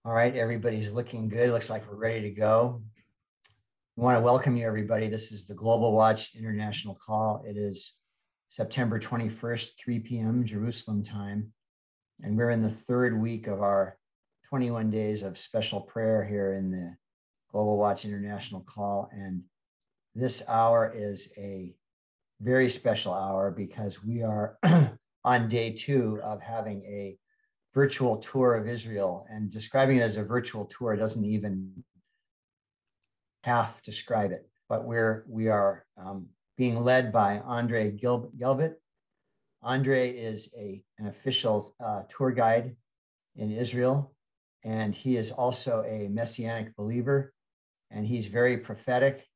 All right, everybody's looking good. Looks like we're ready to go. We want to welcome you, everybody. This is the Global Watch International Call. It is September 21st, 3 p.m. Jerusalem time. And we're in the third week of our 21 days of special prayer here in the Global Watch International Call. And this hour is a very special hour because we are on day 2 of having a virtual tour of Israel, and describing it as a virtual tour doesn't even half describe it. But we are being led by Andre Gelbit. Andre is an official tour guide in Israel, and he is also a Messianic believer, and he's very prophetic,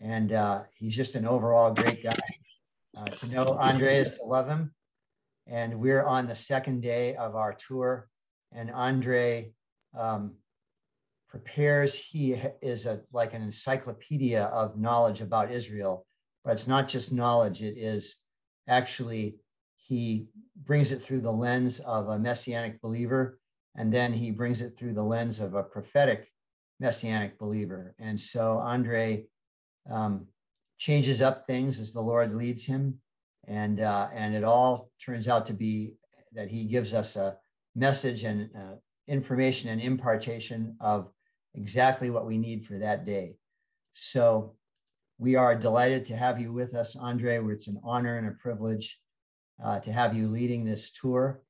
and he's just an overall great guy. To know Andre is to love him. And we're on the second day of our tour, and Andre prepares. He is like an encyclopedia of knowledge about Israel, but it's not just knowledge. It is actually, he brings it through the lens of a Messianic believer, and then he brings it through the lens of a prophetic Messianic believer. And so Andre changes up things as the Lord leads him. And it all turns out to be that he gives us a message and information and impartation of exactly what we need for that day. So we are delighted to have you with us, Andre. It's an honor and a privilege to have you leading this tour.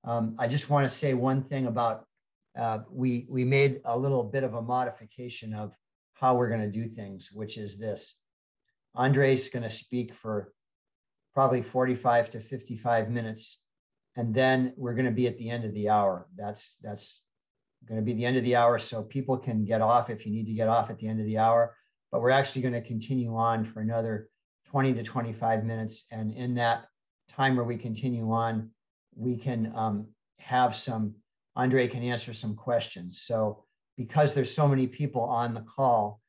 I just want to say one thing about, we made a little bit of a modification of how we're going to do things, which is this. Andre's going to speak for probably 45 to 55 minutes. And then we're going to be at the end of the hour. That's going to be the end of the hour. So people can get off if you need to get off at the end of the hour, but we're actually going to continue on for another 20 to 25 minutes. And in that time where we continue on, we can Andre can answer some questions. So because there's so many people on the call,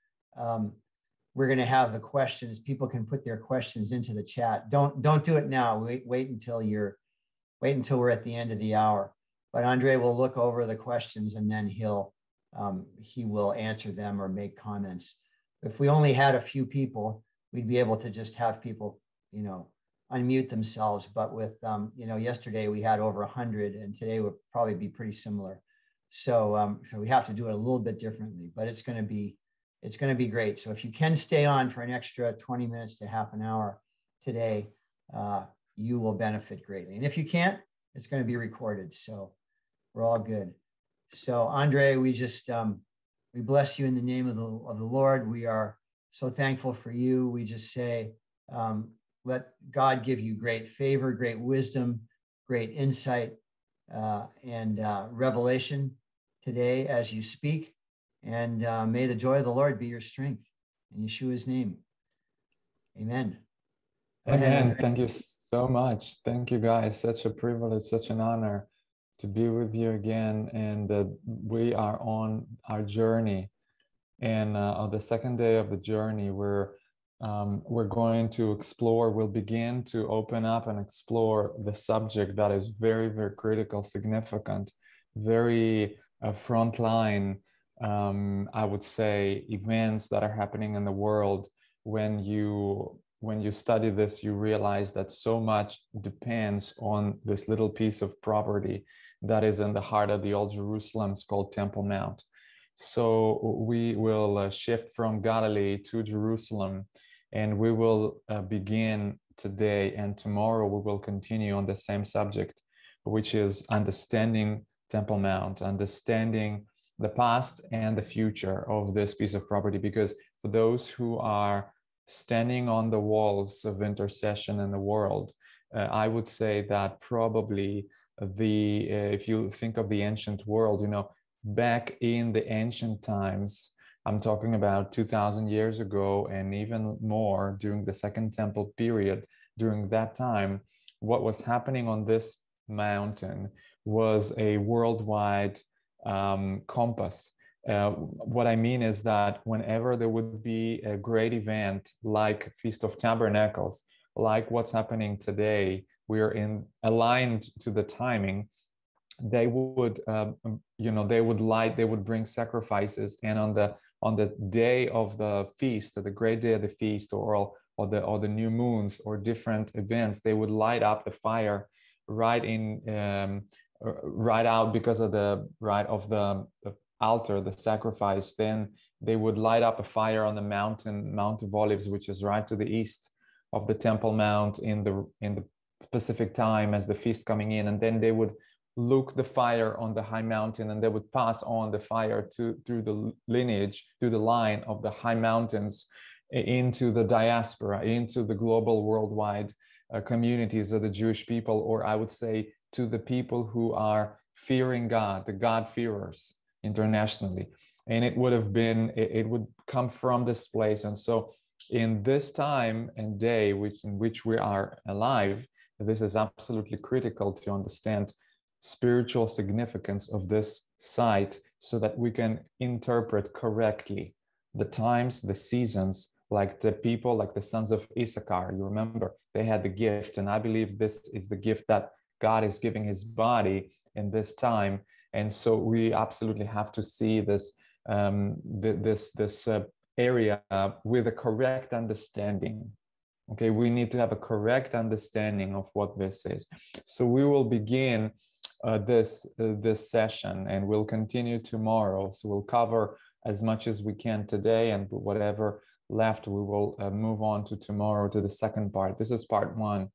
we're going to have the questions. People can put their questions into the chat. Don't do it now. Wait until we're at the end of the hour. But Andre will look over the questions, and then he will answer them or make comments. If we only had a few people, we'd be able to just have people, unmute themselves. But with yesterday we had over 100, and today would probably be pretty similar. So we have to do it a little bit differently. But it's going to be great. So if you can stay on for an extra 20 minutes to half an hour today, you will benefit greatly. And if you can't, it's going to be recorded. So we're all good. So Andre, we bless you in the name of the Lord. We are so thankful for you. We just say, let God give you great favor, great wisdom, great insight, and revelation today as you speak. And may the joy of the Lord be your strength. In Yeshua's name. Amen. Amen. Thank you so much. Thank you, guys. Such a privilege, such an honor to be with you again. And we are on our journey. And on the second day of the journey, we're going to explore, we'll begin to open up and explore the subject that is very, very critical, significant, very frontline, I would say, events that are happening in the world. When you study this, you realize that so much depends on this little piece of property that is in the heart of the old Jerusalem. It's called Temple Mount. So we will shift from Galilee to Jerusalem, and we will begin today, and tomorrow we will continue on the same subject, which is understanding Temple Mount, understanding the past and the future of this piece of property. Because for those who are standing on the walls of intercession in the world, I would say that probably if you think of the ancient world, back in the ancient times, I'm talking about 2,000 years ago and even more during the Second Temple period, during that time, what was happening on this mountain was a worldwide compass. What I mean is that whenever there would be a great event like Feast of Tabernacles, like what's happening today, we are aligned to the timing they would, they would light, they would bring sacrifices, and on the day of the feast, the great day of the feast, or the new moons or different events, they would light up the fire right in right out because of the altar, the sacrifice. Then they would light up a fire on the Mount of Olives, which is right to the east of the Temple Mount in the specific time as the feast coming in, and then they would look the fire on the high mountain, and they would pass on the fire through the lineage, through the line of the high mountains into the diaspora, into the global worldwide communities of the Jewish people, or I would say to the people who are fearing God, the God-fearers internationally. And it would come from this place. And so in this time and day in which we are alive, this is absolutely critical to understand spiritual significance of this site so that we can interpret correctly the times, the seasons, like the people, like the sons of Issachar. You remember, they had the gift, and I believe this is the gift that God is giving his body in this time. And so we absolutely have to see this area with a correct understanding. Okay, we need to have a correct understanding of what this is. So we will begin this session, and we'll continue tomorrow. So we'll cover as much as we can today, and whatever left we will move on to tomorrow, to the second part. This is part 1,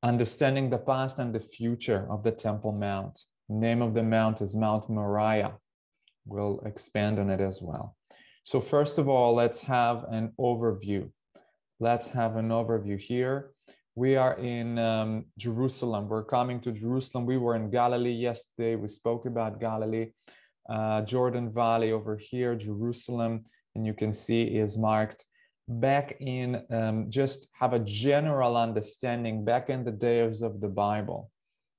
understanding the past and the future of the Temple Mount. Name of the mount is Mount Moriah. We'll expand on it as well. So first of all, let's have an overview. Let's have an overview here. We are in Jerusalem. We're coming to Jerusalem. We were in Galilee yesterday. We spoke about Galilee. Jordan Valley over here, Jerusalem, and you can see is marked back in, just have a general understanding back in the days of the Bible,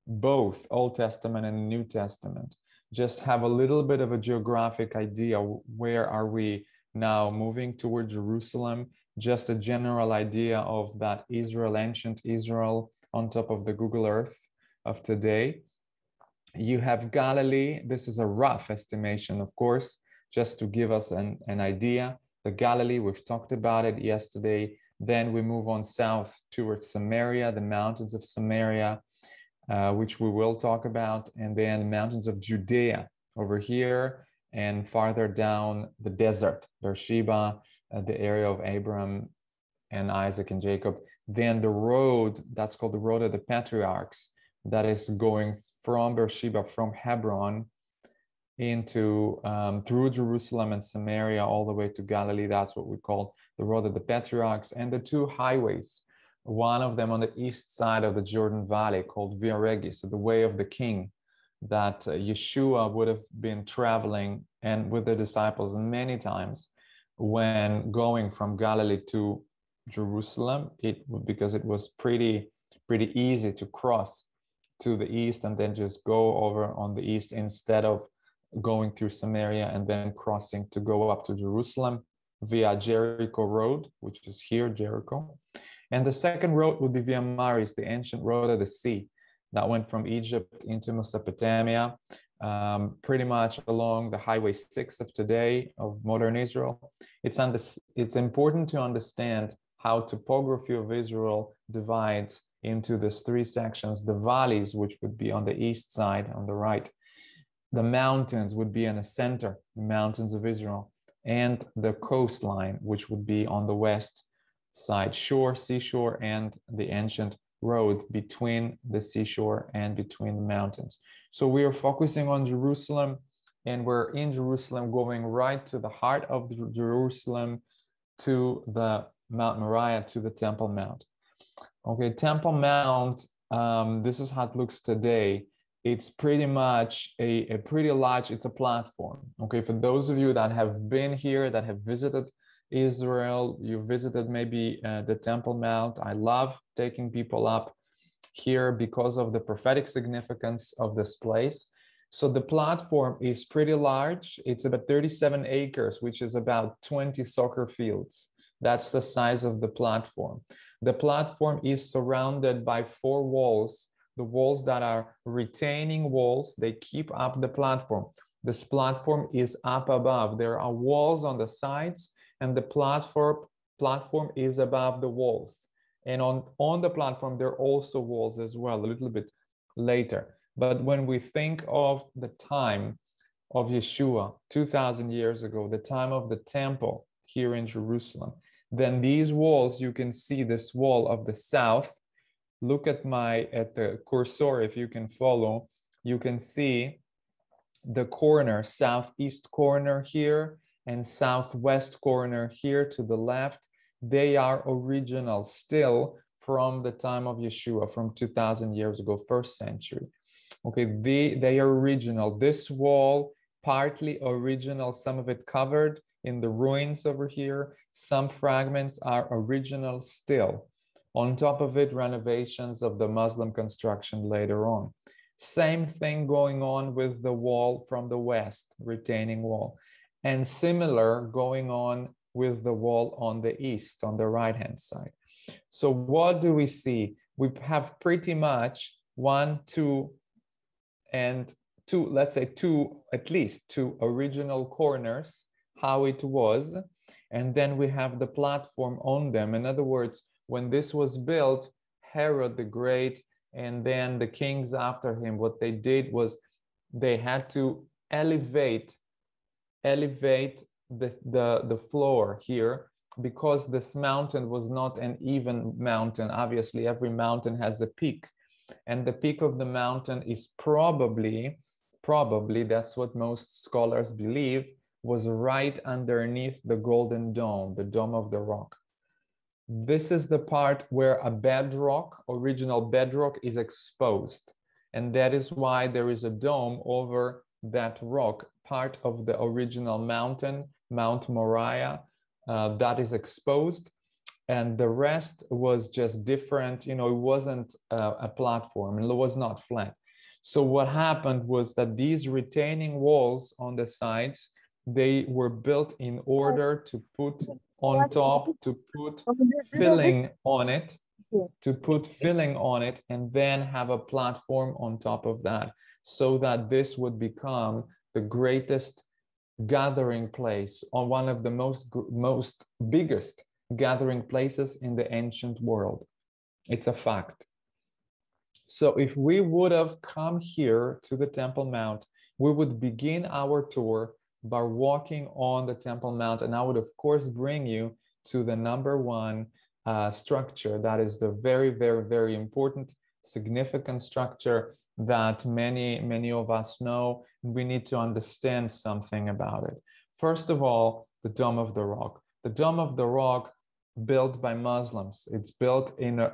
both Old Testament and New Testament. Just have a little bit of a geographic idea. Where are we now moving toward Jerusalem? Just a general idea of that Israel, ancient Israel, on top of the Google Earth of today. You have Galilee. This is a rough estimation, of course, just to give us an idea. The Galilee, we've talked about it yesterday. Then we move on south towards Samaria, the mountains of Samaria, which we will talk about, and then the mountains of Judea over here, and farther down the desert, Beersheba, the area of Abraham and Isaac and Jacob. Then the road, that's called the road of the patriarchs, that is going from Beersheba, from Hebron, into through Jerusalem and Samaria all the way to Galilee. That's what we call the road of the patriarchs. And the two highways, one of them on the east side of the Jordan Valley called Via Regis, so the way of the king, that Yeshua would have been traveling and with the disciples many times when going from Galilee to Jerusalem, because it was pretty easy to cross to the east and then just go over on the east instead of going through Samaria and then crossing to go up to Jerusalem via Jericho Road, which is here, Jericho. And the second road would be via Maris, the ancient road of the sea that went from Egypt into Mesopotamia, pretty much along the Highway 6 of today, of modern Israel. It's important to understand how Topography of Israel divides into these 3 sections: the valleys, which would be on the east side, on the right; the mountains would be in the center, the mountains of Israel; and the coastline, which would be on the west side, seashore, and the ancient road between the seashore and between the mountains. So we are focusing on Jerusalem, and we're in Jerusalem, going right to the heart of Jerusalem, to the Mount Moriah, to the Temple Mount. Okay, Temple Mount, this is how it looks today. It's pretty much a pretty large, it's a platform. Okay, for those of you that have been here, that have visited Israel, you visited maybe the Temple Mount. I love taking people up here because of the prophetic significance of this place. So the platform is pretty large. It's about 37 acres, which is about 20 soccer fields. That's the size of the platform. The platform is surrounded by 4 walls the walls that are retaining walls, they keep up the platform. This platform is up above. There are walls on the sides, and the platform is above the walls. And on the platform, there are also walls as well, a little bit later. But when we think of the time of Yeshua 2,000 years ago, the time of the temple here in Jerusalem, then these walls, you can see this wall of the south. Look at the cursor, if you can follow, you can see the corner, southeast corner here and southwest corner here to the left. They are original still from the time of Yeshua, from 2,000 years ago, first century. Okay, they are original. This wall, partly original, some of it covered in the ruins over here. Some fragments are original still. On top of it, renovations of the Muslim construction later on. Same thing going on with the wall from the west, retaining wall. And similar going on with the wall on the east, on the right-hand side. So what do we see? We have pretty much one, two, and two, let's say at least two original corners, how it was. And then we have the platform on them. In other words, when this was built, Herod the Great and then the kings after him, what they did was they had to elevate the floor here, because this mountain was not an even mountain. Obviously, every mountain has a peak, and the peak of the mountain is probably, that's what most scholars believe, was right underneath the Golden Dome, the Dome of the Rock. This is the part where a bedrock, original bedrock, is exposed. And that is why there is a dome over that rock, part of the original mountain, Mount Moriah, that is exposed. And the rest was just different. You know, it wasn't a platform, it was not flat. So what happened was that these retaining walls on the sides, they were built in order to put on top, to put filling on it, and then have a platform on top of that, so that this would become the greatest gathering place, or one of the most biggest gathering places in the ancient world. It's a fact. So if we would have come here to the Temple Mount, we would begin our tour by walking on the Temple Mount, and I would of course bring you to the number one structure that is the very, very, very important, significant structure that many of us know. We need to understand something about it. First of all, the Dome of the Rock. The Dome of the Rock, built by Muslims. It's built in an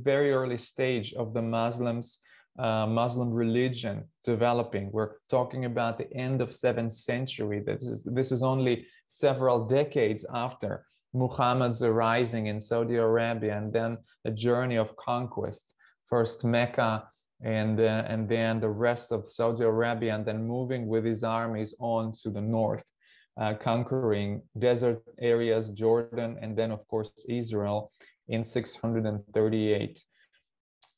very early stage of the Muslim religion developing. We're talking about the end of 7th century. This is only several decades after Muhammad's rising in Saudi Arabia, and then a journey of conquest. First Mecca, and then the rest of Saudi Arabia, and then moving with his armies on to the north, conquering desert areas, Jordan, and then of course Israel in 638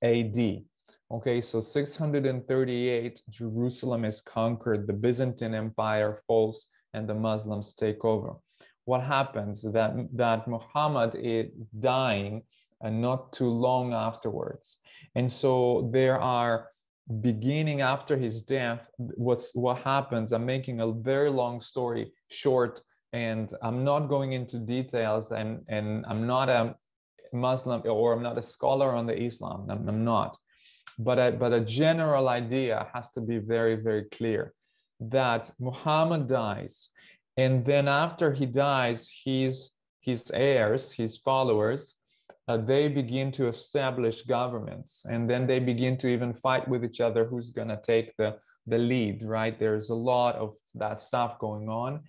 AD. Okay, so 638, Jerusalem is conquered, the Byzantine Empire falls, and the Muslims take over. What happens that Muhammad is dying and not too long afterwards. And so there are, beginning after his death, what happens, I'm making a very long story short, and I'm not going into details, and I'm not a Muslim, or I'm not a scholar on the Islam, I'm not. But a general idea has to be very, very clear, that Muhammad dies, and then after he dies, his heirs, his followers, they begin to establish governments, and then they begin to even fight with each other who's going to take the lead, right? There's a lot of that stuff going on.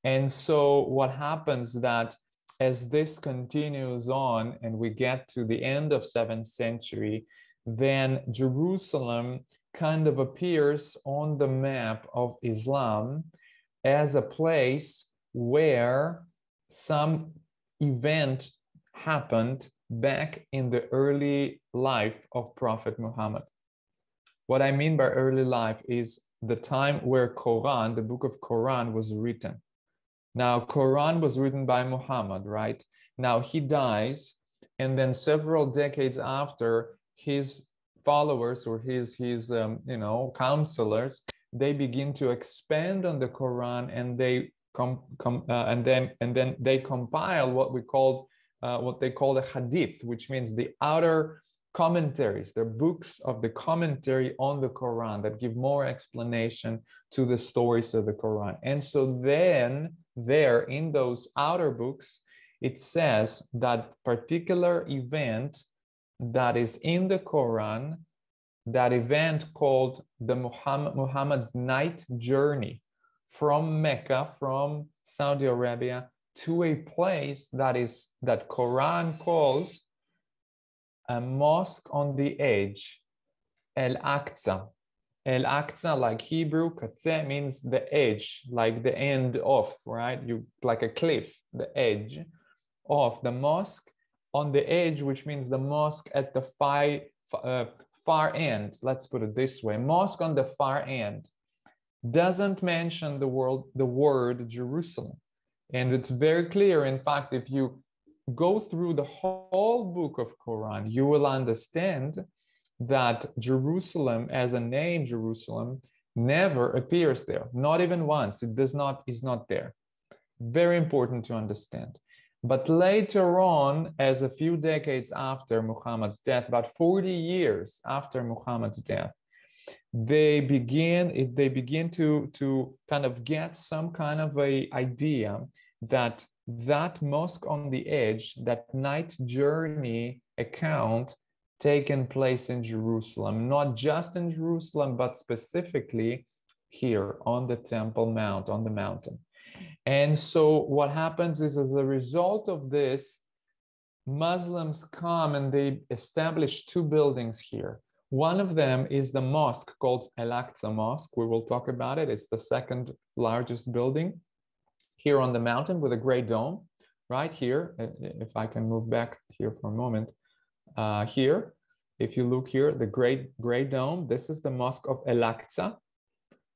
And so what happens that as this continues on and we get to the end of 7th century, then Jerusalem kind of appears on the map of Islam as a place where some event happened back in the early life of Prophet Muhammad, What I mean by early life is the time where Quran, the book of Quran, was written. Now, Quran was written by Muhammad, right? Now he dies, and then several decades after, his followers or his counselors, they begin to expand on the Quran, and they and then they compile what they call the hadith, which means the outer commentaries. They're books of the commentary on the Quran that give more explanation to the stories of the Quran. And so then there in those outer books, it says that particular event that is in the Quran, that event called the Muhammad's night journey from Mecca, from Saudi Arabia, to a place that Quran calls a mosque on the edge, Al-Aqsa. Al-Aqsa, like Hebrew, katzeh means the edge, like the end of, right? You like a cliff, the edge of the mosque on the edge, which means the mosque at the far end. Let's put it this way: mosque on the far end doesn't mention the word Jerusalem, and it's very clear. In fact, if you go through the whole book of Quran, you will understand that Jerusalem, as a name, Jerusalem, never appears there, not even once. It is not there. Very important to understand. But later on, as a few decades after Muhammad's death, about 40 years after Muhammad's death, they begin to kind of get some kind of a idea that mosque on the edge, that night journey account taken place in Jerusalem, not just in Jerusalem, but specifically here on the Temple Mount, on the mountain. And so what happens is, as a result of this, Muslims come and they establish two buildings here. One of them is the mosque called Elektsa Mosque. We will talk about it. It's the second largest building here on the mountain with a gray dome, right here. If I can move back here for a moment. Here, if you look here, the gray dome, this is the Mosque of Elektsa,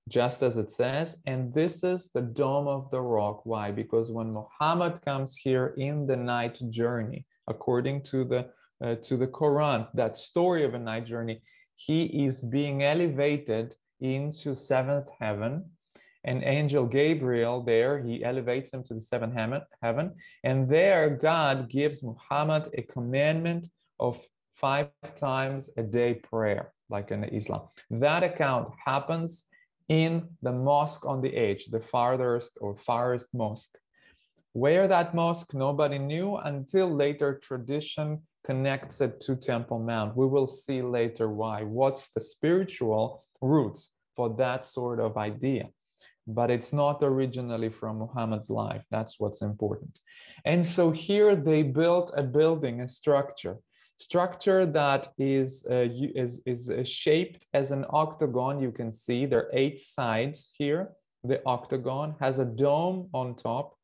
just as it says, and this is the Dome of the Rock. Why? Because when Muhammad comes here in the night journey, according to the Quran, that story of a night journey, he is being elevated into seventh heaven, and angel Gabriel there, he elevates him to the seventh heaven, and there God gives Muhammad a commandment of 5 times a day prayer, like in Islam. That account happens in the mosque on the edge, the farthest mosque. Where that mosque, nobody knew until later tradition connects it to Temple Mount. We will see later why. What's the spiritual roots for that sort of idea? But it's not originally from Muhammad's life. That's what's important. And so here they built a building, a structure that is shaped as an octagon. You can see there are 8 sides here. The octagon has a dome on top.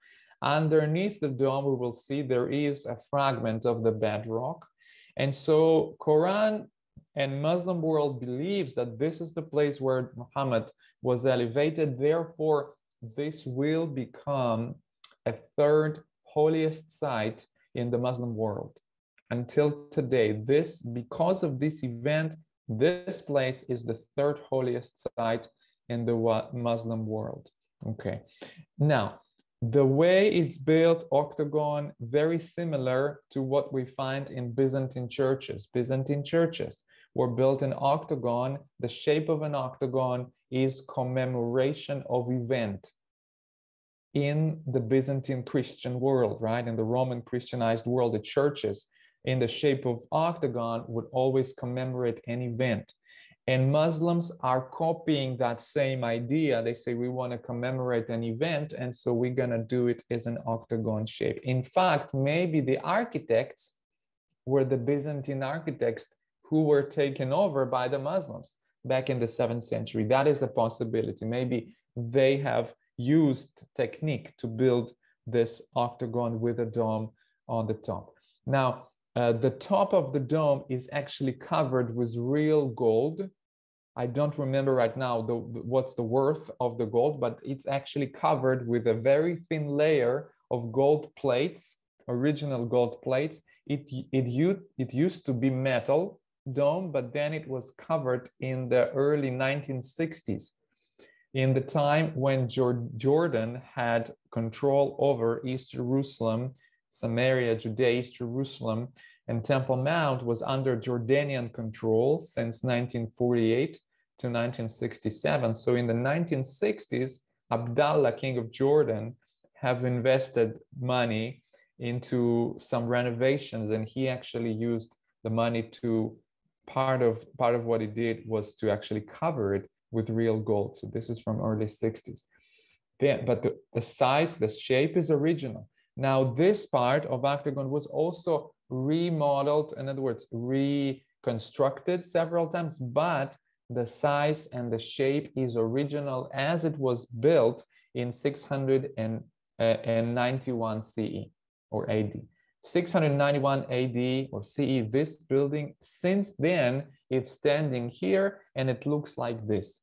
Underneath the dome, we will see there is a fragment of the bedrock. And so Quran and Muslim world believes that this is the place where Muhammad was elevated. Therefore, this will become a third holiest site in the Muslim world. Until today, because of this event, this place is the third holiest site in the Muslim world. Okay. Now, the way it's built, octagon, very similar to what we find in Byzantine churches. Byzantine churches were built in octagon. The shape of an octagon is commemoration of event in the Byzantine Christian world, right? In the Roman Christianized world, the churches in the shape of octagon would always commemorate an event. And Muslims are copying that same idea. They say, we want to commemorate an event, and so we're going to do it as an octagon shape. In fact, maybe the architects were the Byzantine architects who were taken over by the Muslims back in the 7th century. That is a possibility. Maybe they have used technique to build this octagon with a dome on the top. Now, the top of the dome is actually covered with real gold. I don't remember right now what's the worth of the gold, but it's actually covered with a very thin layer of gold plates, original gold plates. It used to be metal dome, but then it was covered in the early 1960s, in the time when Jordan had control over East Jerusalem, Samaria, Judea, East Jerusalem, and Temple Mount was under Jordanian control since 1948 to 1967. So in the 1960s, Abdallah, king of Jordan, have invested money into some renovations, and he actually used the money to part of what he did was to actually cover it with real gold. So this is from early 60s. Then, but the size, the shape is original. Now this part of octagon was also remodeled, in other words, reconstructed several times, but the size and the shape is original as it was built in 691 CE or AD. 691 AD or CE, this building, since then, it's standing here and it looks like this.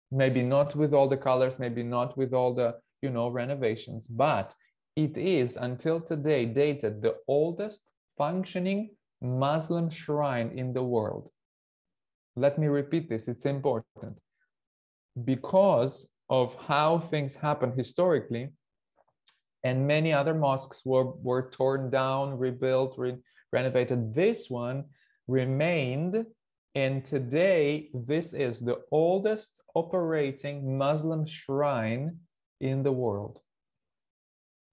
Maybe not with all the colors, maybe not with all the, renovations, but it is until today dated the oldest functioning Muslim shrine in the world. Let me repeat this, it's important. Because of how things happen historically, and many other mosques were torn down, rebuilt, renovated, this one remained, and today this is the oldest operating Muslim shrine in the world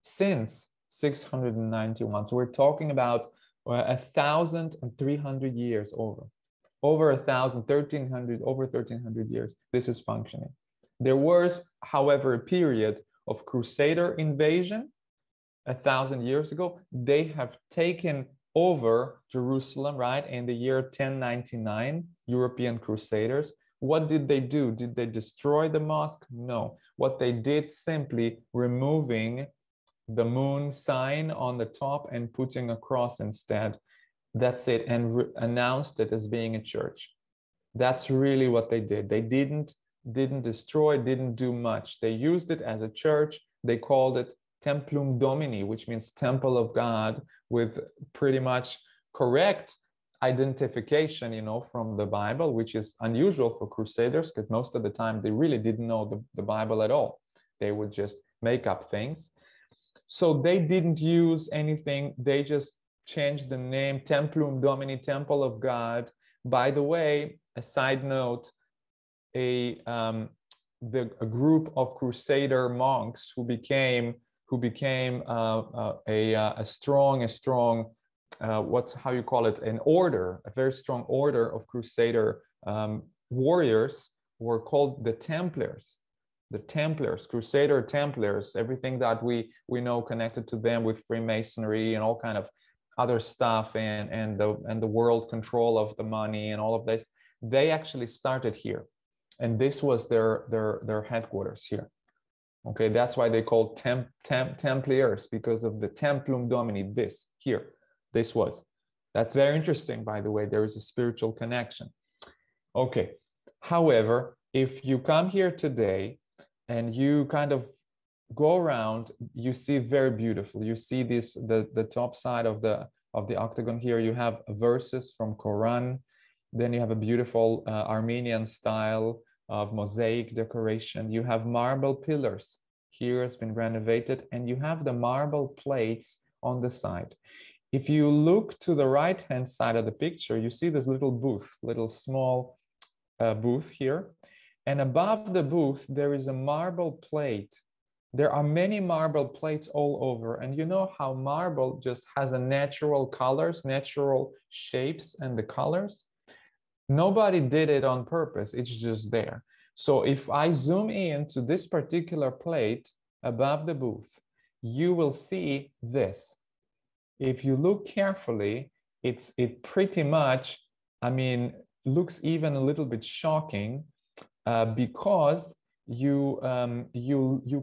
since 691. So we're talking about 1,300 years over 1,000, 1,300, over 1,300 years. This is functioning. There was, however, a period of Crusader invasion 1,000 years ago. They have taken over Jerusalem, right, in the year 1099, European Crusaders. What did they do? Did they destroy the mosque? No. What they did, simply removing the moon sign on the top and putting a cross instead. That's it, and announced it as being a church. That's really what they did. They didn't destroy, didn't do much. They used it as a church. They called it Templum Domini, which means temple of God, with pretty much correct identification, from the Bible, which is unusual for Crusaders, because most of the time they really didn't know the Bible at all. They would just make up things. So they didn't use anything. They just changed the name, Templum Domini, Temple of God. By the way, a side note, a group of Crusader monks who became a strong how you call it, an order, a very strong order of Crusader warriors were called the Templars. The Templars, Crusader Templars, everything that we know connected to them with Freemasonry and all kind of other stuff, and the world control of the money and all of this, they actually started here, and this was their headquarters here. Okay, that's why they called Templars, because of the Templum Domini. That's very interesting, by the way. There is a spiritual connection. Okay, however, if you come here today and you kind of go around, you see very beautiful. You see this, the top side of the octagon here. You have verses from Quran. Then you have a beautiful Armenian style of mosaic decoration. You have marble pillars. Here it's been renovated, and you have the marble plates on the side. If you look to the right-hand side of the picture, you see this little small booth here. And above the booth, there is a marble plate. There are many marble plates all over. And you know how marble just has a natural colors, natural shapes and the colors? Nobody did it on purpose. It's just there. So if I zoom in to this particular plate above the booth, you will see this. If you look carefully, it pretty much, looks even a little bit shocking because you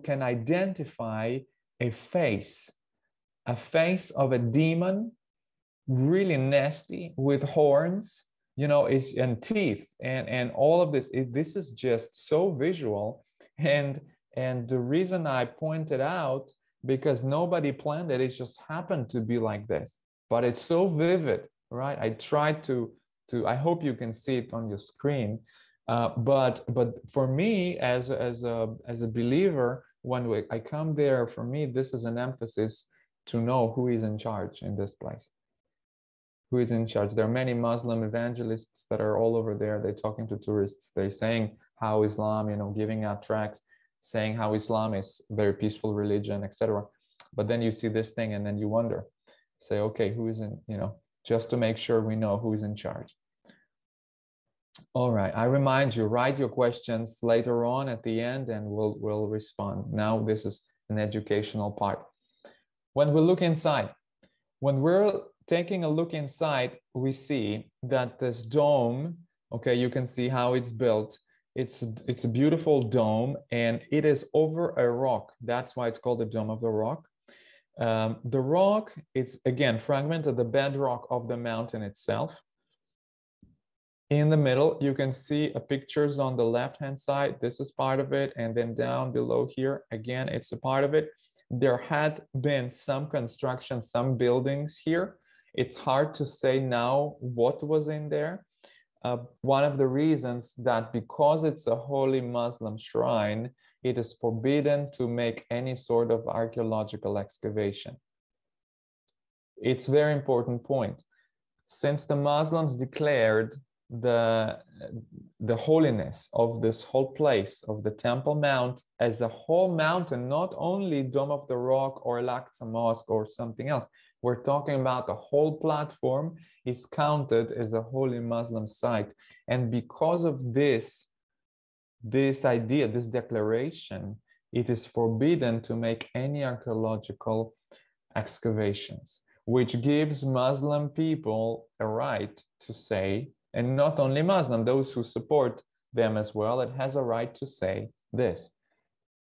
can identify a face of a demon, really nasty, with horns, you know, and teeth and all of this. This is just so visual. And the reason I pointed out, because nobody planned it, it just happened to be like this. But it's so vivid, right? I tried to I hope you can see it on your screen. But for me, as a believer, when I come there, for me, this is an emphasis to know who is in charge in this place. Who is in charge? There are many Muslim evangelists that are all over there. They're talking to tourists. They're saying how Islam, you know, giving out tracts, saying how Islam is a very peaceful religion, etc. But then you see this thing, and then you wonder, say, okay, who is in, you know, just to make sure we know who is in charge. All right, I remind you, write your questions later on at the end, and we'll respond. Now this is an educational part. When we look inside, when we're taking a look inside, we see that this dome, okay, you can see how it's built. It's a beautiful dome, and it is over a rock. That's why it's called the Dome of the Rock. The rock, it's again fragment of the bedrock of the mountain itself. In the middle, you can see pictures on the left-hand side. This is part of it. And then down below here, again, it's a part of it. There had been some construction, some buildings here. It's hard to say now what was in there. One of the reasons that because it's a holy Muslim shrine, it is forbidden to make any sort of archaeological excavation. It's a very important point. Since the Muslims declared the holiness of this whole place, of the Temple Mount, as a whole mountain, not only Dome of the Rock or Elektsa Mosque or something else. We're talking about the whole platform is counted as a holy Muslim site. And because of this idea, this declaration, it is forbidden to make any archaeological excavations, which gives Muslim people a right to say, and not only Muslim, those who support them as well, it has a right to say this: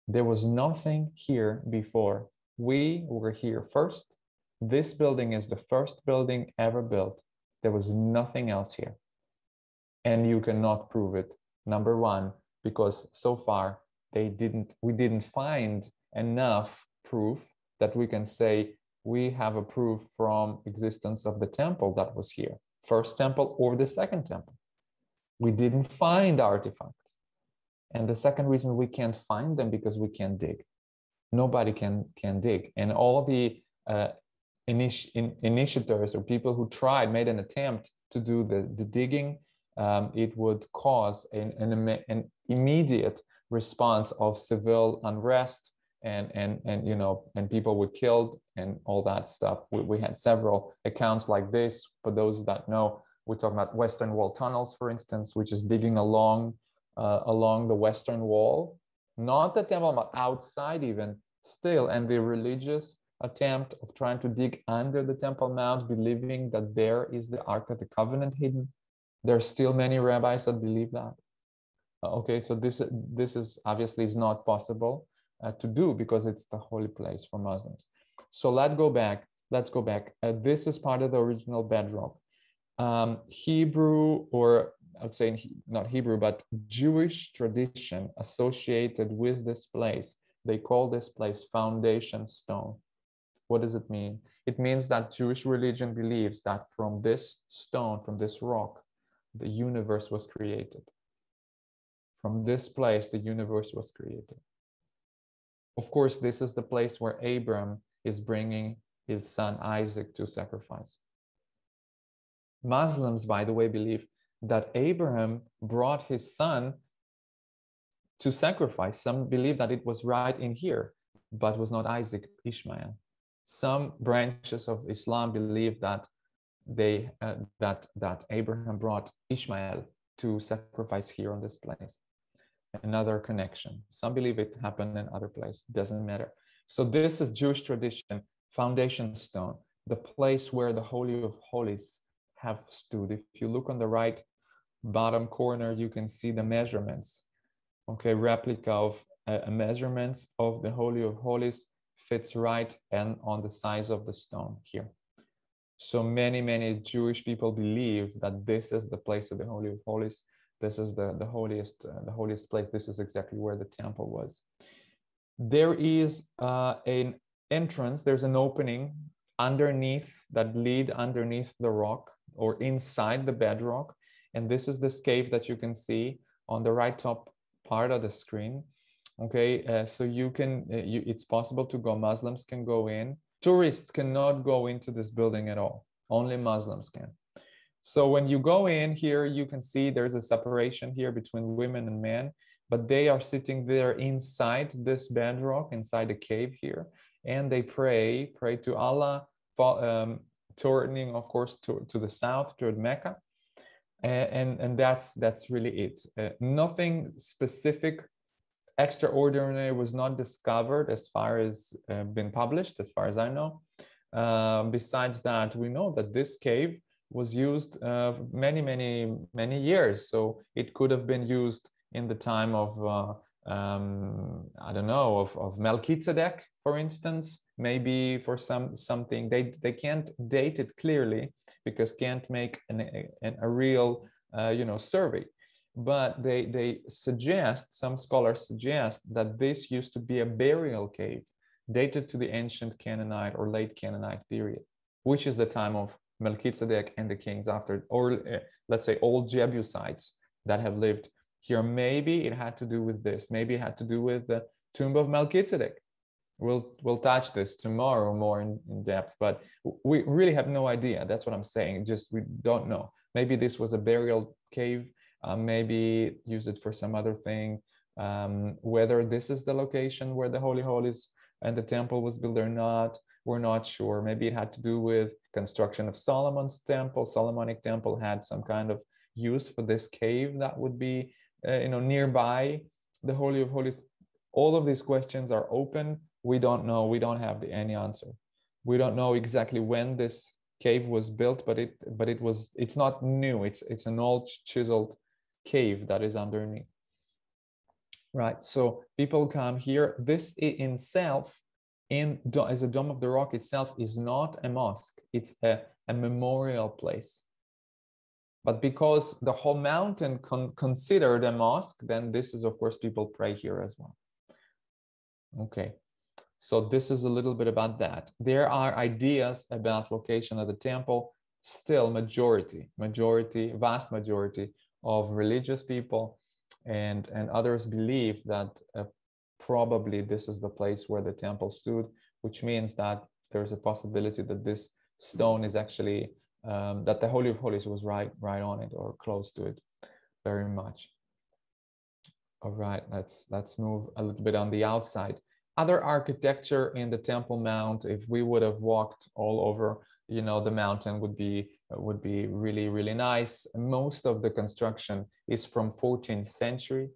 there was nothing here before. We were here first. This building is the first building ever built. There was nothing else here. And you cannot prove it. Number one, because so far we didn't find enough proof that we can say we have a proof from existence of the temple that was here. First temple or the second temple. We didn't find artifacts. And the second reason we can't find them because we can't dig. Nobody can dig. And all the initiators or people who made an attempt to do the digging, it would cause an immediate response of civil unrest, and you know, and people were killed and all that stuff. We had several accounts like this. For those that know, we're talking about Western Wall tunnels, for instance, which is digging along the Western Wall, not the temple, but outside even still, and the religious attempt of trying to dig under the Temple Mount, believing that there is the Ark of the Covenant hidden. There are still many rabbis that believe that. Okay, so this is obviously is not possible to do because it's the holy place for Muslims. So let's go back. This is part of the original bedrock. Hebrew, or I would say not Hebrew, but Jewish tradition associated with this place. They call this place foundation stone. What does it mean? It means that Jewish religion believes that from this stone, from this rock, the universe was created. From this place, the universe was created. Of course, this is the place where Abraham is bringing his son Isaac to sacrifice. Muslims, by the way, believe that Abraham brought his son to sacrifice. Some believe that it was right in here, but was not Isaac, Ishmael. Some branches of Islam believe that that Abraham brought Ishmael to sacrifice here on this place. Another connection. Some believe it happened in other place. Doesn't matter. So this is Jewish tradition, foundation stone, the place where the Holy of Holies have stood. If you look on the right bottom corner, you can see the measurements. Okay, replica of measurements of the Holy of Holies fits right and on the size of the stone here. So many Jewish people believe that this is the place of the Holy of Holies. This is the holiest place. This is exactly where the temple was. There is an entrance. There's an opening underneath that lead underneath the rock or inside the bedrock. And this is this cave that you can see on the right top part of the screen. Okay, so you can, it's possible to go. Muslims can go in. Tourists cannot go into this building at all. Only Muslims can. So when you go in here, you can see there's a separation here between women and men, but they are sitting there inside this bedrock, inside the cave here, and they pray to Allah, turning, of course, to the south, toward Mecca. And that's really it. Nothing specific, extraordinary was not discovered as far as been published, as far as I know. Besides that, we know that this cave was used many years. So it could have been used in the time of, I don't know, of Melchizedek, for instance, maybe for something. They can't date it clearly because can't make a real, survey. But they suggest, some scholars suggest that this used to be a burial cave dated to the ancient Canaanite or late Canaanite period, which is the time of Melchizedek and the kings after, or let's say old Jebusites that have lived here. Maybe it had to do with this. Maybe it had to do with the tomb of Melchizedek. We'll touch this tomorrow more in depth, but we really have no idea. That's what I'm saying. Just we don't know. Maybe this was a burial cave. Maybe use it for some other thing. Whether this is the location where the Holy Holies and the temple was built or not, we're not sure. Maybe it had to do with construction of Solomon's temple. Solomonic temple had some kind of use for this cave that would be, nearby the Holy of Holies. All of these questions are open. We don't know. We don't have any answer. We don't know exactly when this cave was built, but it's not new. It's an old chiseled cave that is underneath. Right. So people come here. This in itself, as a Dome of the Rock itself, is not a mosque. It's a memorial place. But because the whole mountain considered a mosque, then this is, of course, people pray here as well. Okay. So this is a little bit about that. There are ideas about location of the temple. Still, vast majority of religious people and others believe that probably this is the place where the temple stood, which means that there's a possibility that this stone is actually, that the Holy of Holies was right on it or close to it very much. All right, let's move a little bit on the outside. Other architecture in the Temple Mount, if we would have walked all over, the mountain would be really nice. Most of the construction is from 14th century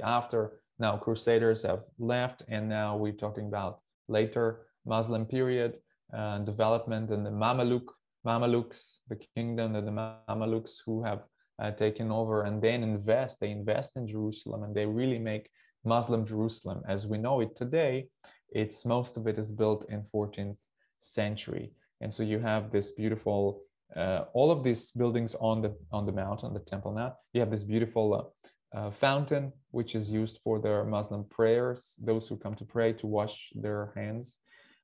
after now Crusaders have left, and now we're talking about later Muslim period development and the Mamelukes, the kingdom of the Mamelukes who have taken over and then they invest in Jerusalem, and they really make Muslim Jerusalem as we know it today. Most of it is built in 14th century, and so you have this beautiful all of these buildings on the mountain, the Temple Mount. You have this beautiful fountain which is used for their Muslim prayers, those who come to pray, to wash their hands.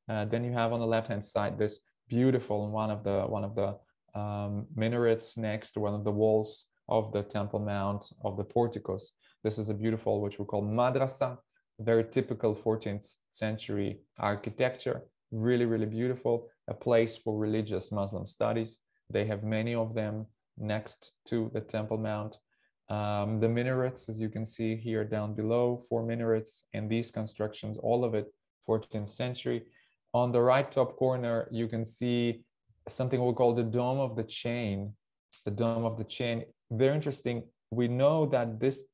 Then you have on the left-hand side this beautiful one of the minarets next to one of the walls of the Temple Mount, of the porticos. This is a beautiful, which we call madrasa, very typical 14th century architecture, really beautiful, a place for religious Muslim studies. They have many of them next to the Temple Mount. The minarets, as you can see here down below, 4 minarets, and these constructions, all of it 14th century. On the right top corner, you can see something we call the Dome of the Chain. The Dome of the Chain, very interesting. We know that this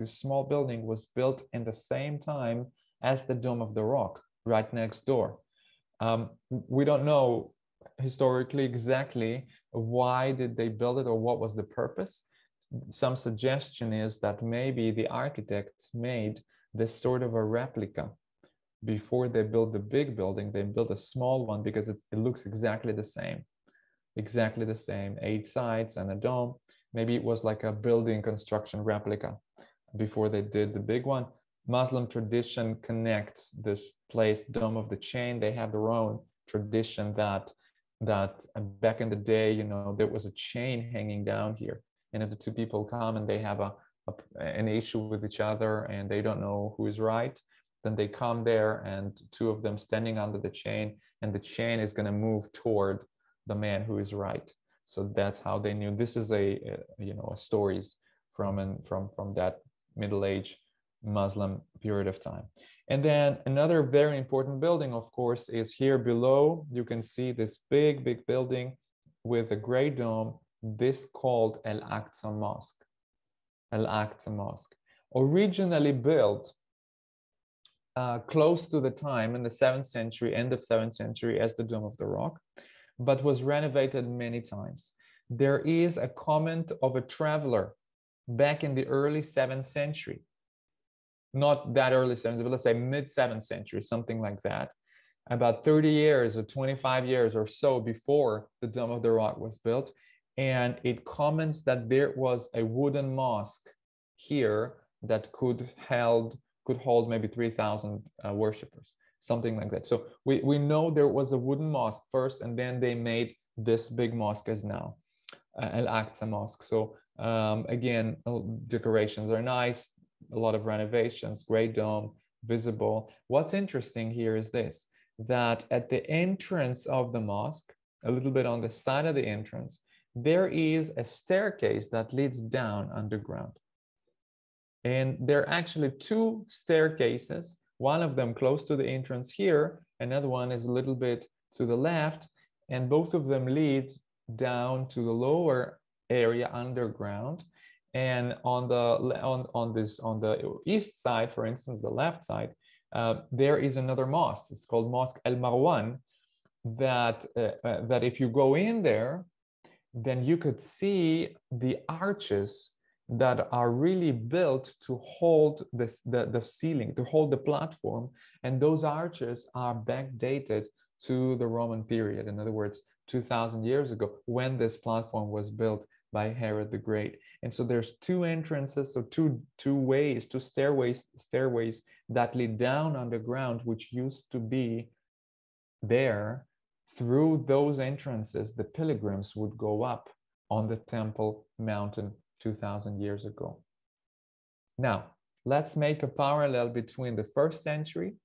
small building was built in the same time as the Dome of the Rock, right next door. We don't know historically exactly why did they build it or what was the purpose. Some suggestion is that maybe the architects made this sort of a replica before they built the big building, they built a small one because it looks exactly the same. Exactly the same, 8 sides and a dome. Maybe it was like a building construction replica before they did the big one. Muslim tradition connects this place, Dome of the Chain. They have their own tradition that back in the day, you know, there was a chain hanging down here. And if the two people come and they have an issue with each other and they don't know who is right, then they come there and two of them standing under the chain, and the chain is going to move toward the man who is right. So that's how they knew. This is a stories from that Middle Age Muslim period of time. And then another very important building, of course, is here below. You can see this big building with a gray dome. This called Al-Aqsa Mosque. Al-Aqsa Mosque, originally built close to the time in the 7th century, end of 7th century, as the Dome of the Rock, but was renovated many times. There is a comment of a traveler back in the early 7th century, not that early 7th, but let's say mid 7th century, something like that, about 30 years or 25 years or so before the Dome of the Rock was built. And it comments that there was a wooden mosque here that could hold maybe 3,000 worshippers, something like that. So we know there was a wooden mosque first, and then they made this big mosque as now, Al-Aqsa Mosque. So again, decorations are nice, a lot of renovations, great dome, visible. What's interesting here is this, that at the entrance of the mosque, a little bit on the side of the entrance, there is a staircase that leads down underground. And there are actually 2 staircases, one of them close to the entrance here, another one is a little bit to the left, and both of them lead down to the lower area underground. And on the east side, for instance, the left side, there is another mosque. It's called Mosque El Marwan, that if you go in there, then you could see the arches that are really built to hold the ceiling, to hold the platform. And those arches are backdated to the Roman period. In other words, 2,000 years ago, when this platform was built by Herod the Great. And so there's 2 entrances, so two stairways that lead down underground, which used to be there. Through those entrances, the pilgrims would go up on the Temple Mountain 2,000 years ago. Now, let's make a parallel between the 1st century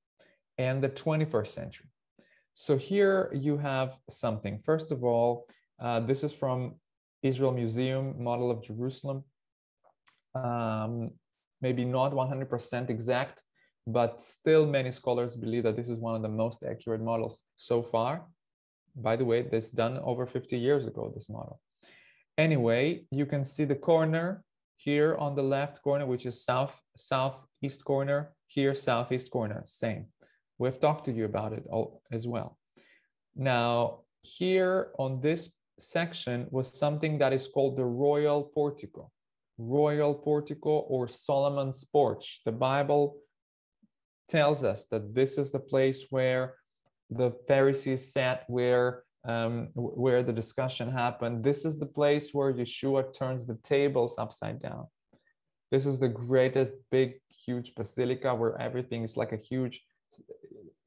and the 21st century. So here you have something. First of all, this is from Israel Museum, Model of Jerusalem. Maybe not 100% exact, but still many scholars believe that this is one of the most accurate models so far. By the way, this done over 50 years ago, this model. Anyway, you can see the corner here on the left corner, which is southeast corner, here southeast corner, same. We've talked to you about it all as well. Now, here on this section was something that is called the Royal Portico. Royal Portico, or Solomon's Porch. The Bible tells us that this is the place where the Pharisees sat, where the discussion happened. This is the place where Yeshua turns the tables upside down. This is the greatest, big, huge basilica where everything is like a huge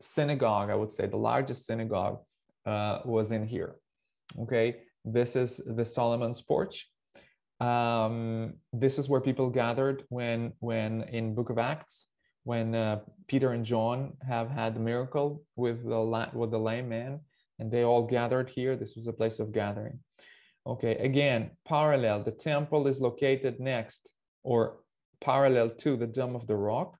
synagogue, I would say. The largest synagogue was in here. Okay, this is the Solomon's Porch. This is where people gathered when in Book of Acts, when Peter and John have had the miracle with the lame man, and they all gathered here. This was a place of gathering. Okay, again, parallel. The temple is located next or parallel to the Dome of the Rock.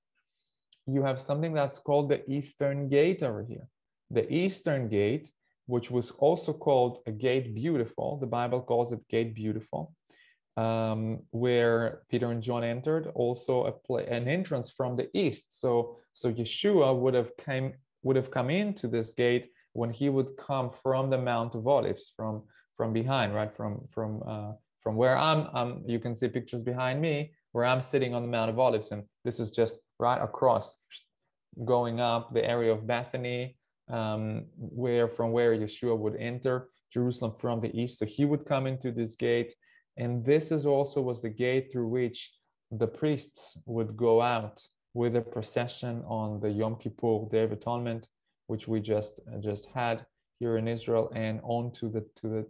You have something that's called the Eastern Gate over here. The Eastern Gate, which was also called a Gate Beautiful. The Bible calls it Gate Beautiful. Where Peter and John entered, also an entrance from the east. So Yeshua would have come into this gate when he would come from the Mount of Olives, from behind, right? From where I'm you can see pictures behind me where I'm sitting on the Mount of Olives, and this is just right across going up the area of Bethany, from where Yeshua would enter Jerusalem from the east. So he would come into this gate, and this is also was the gate through which the priests would go out with a procession on the Yom Kippur Day of Atonement, which we just had here in Israel, and on to the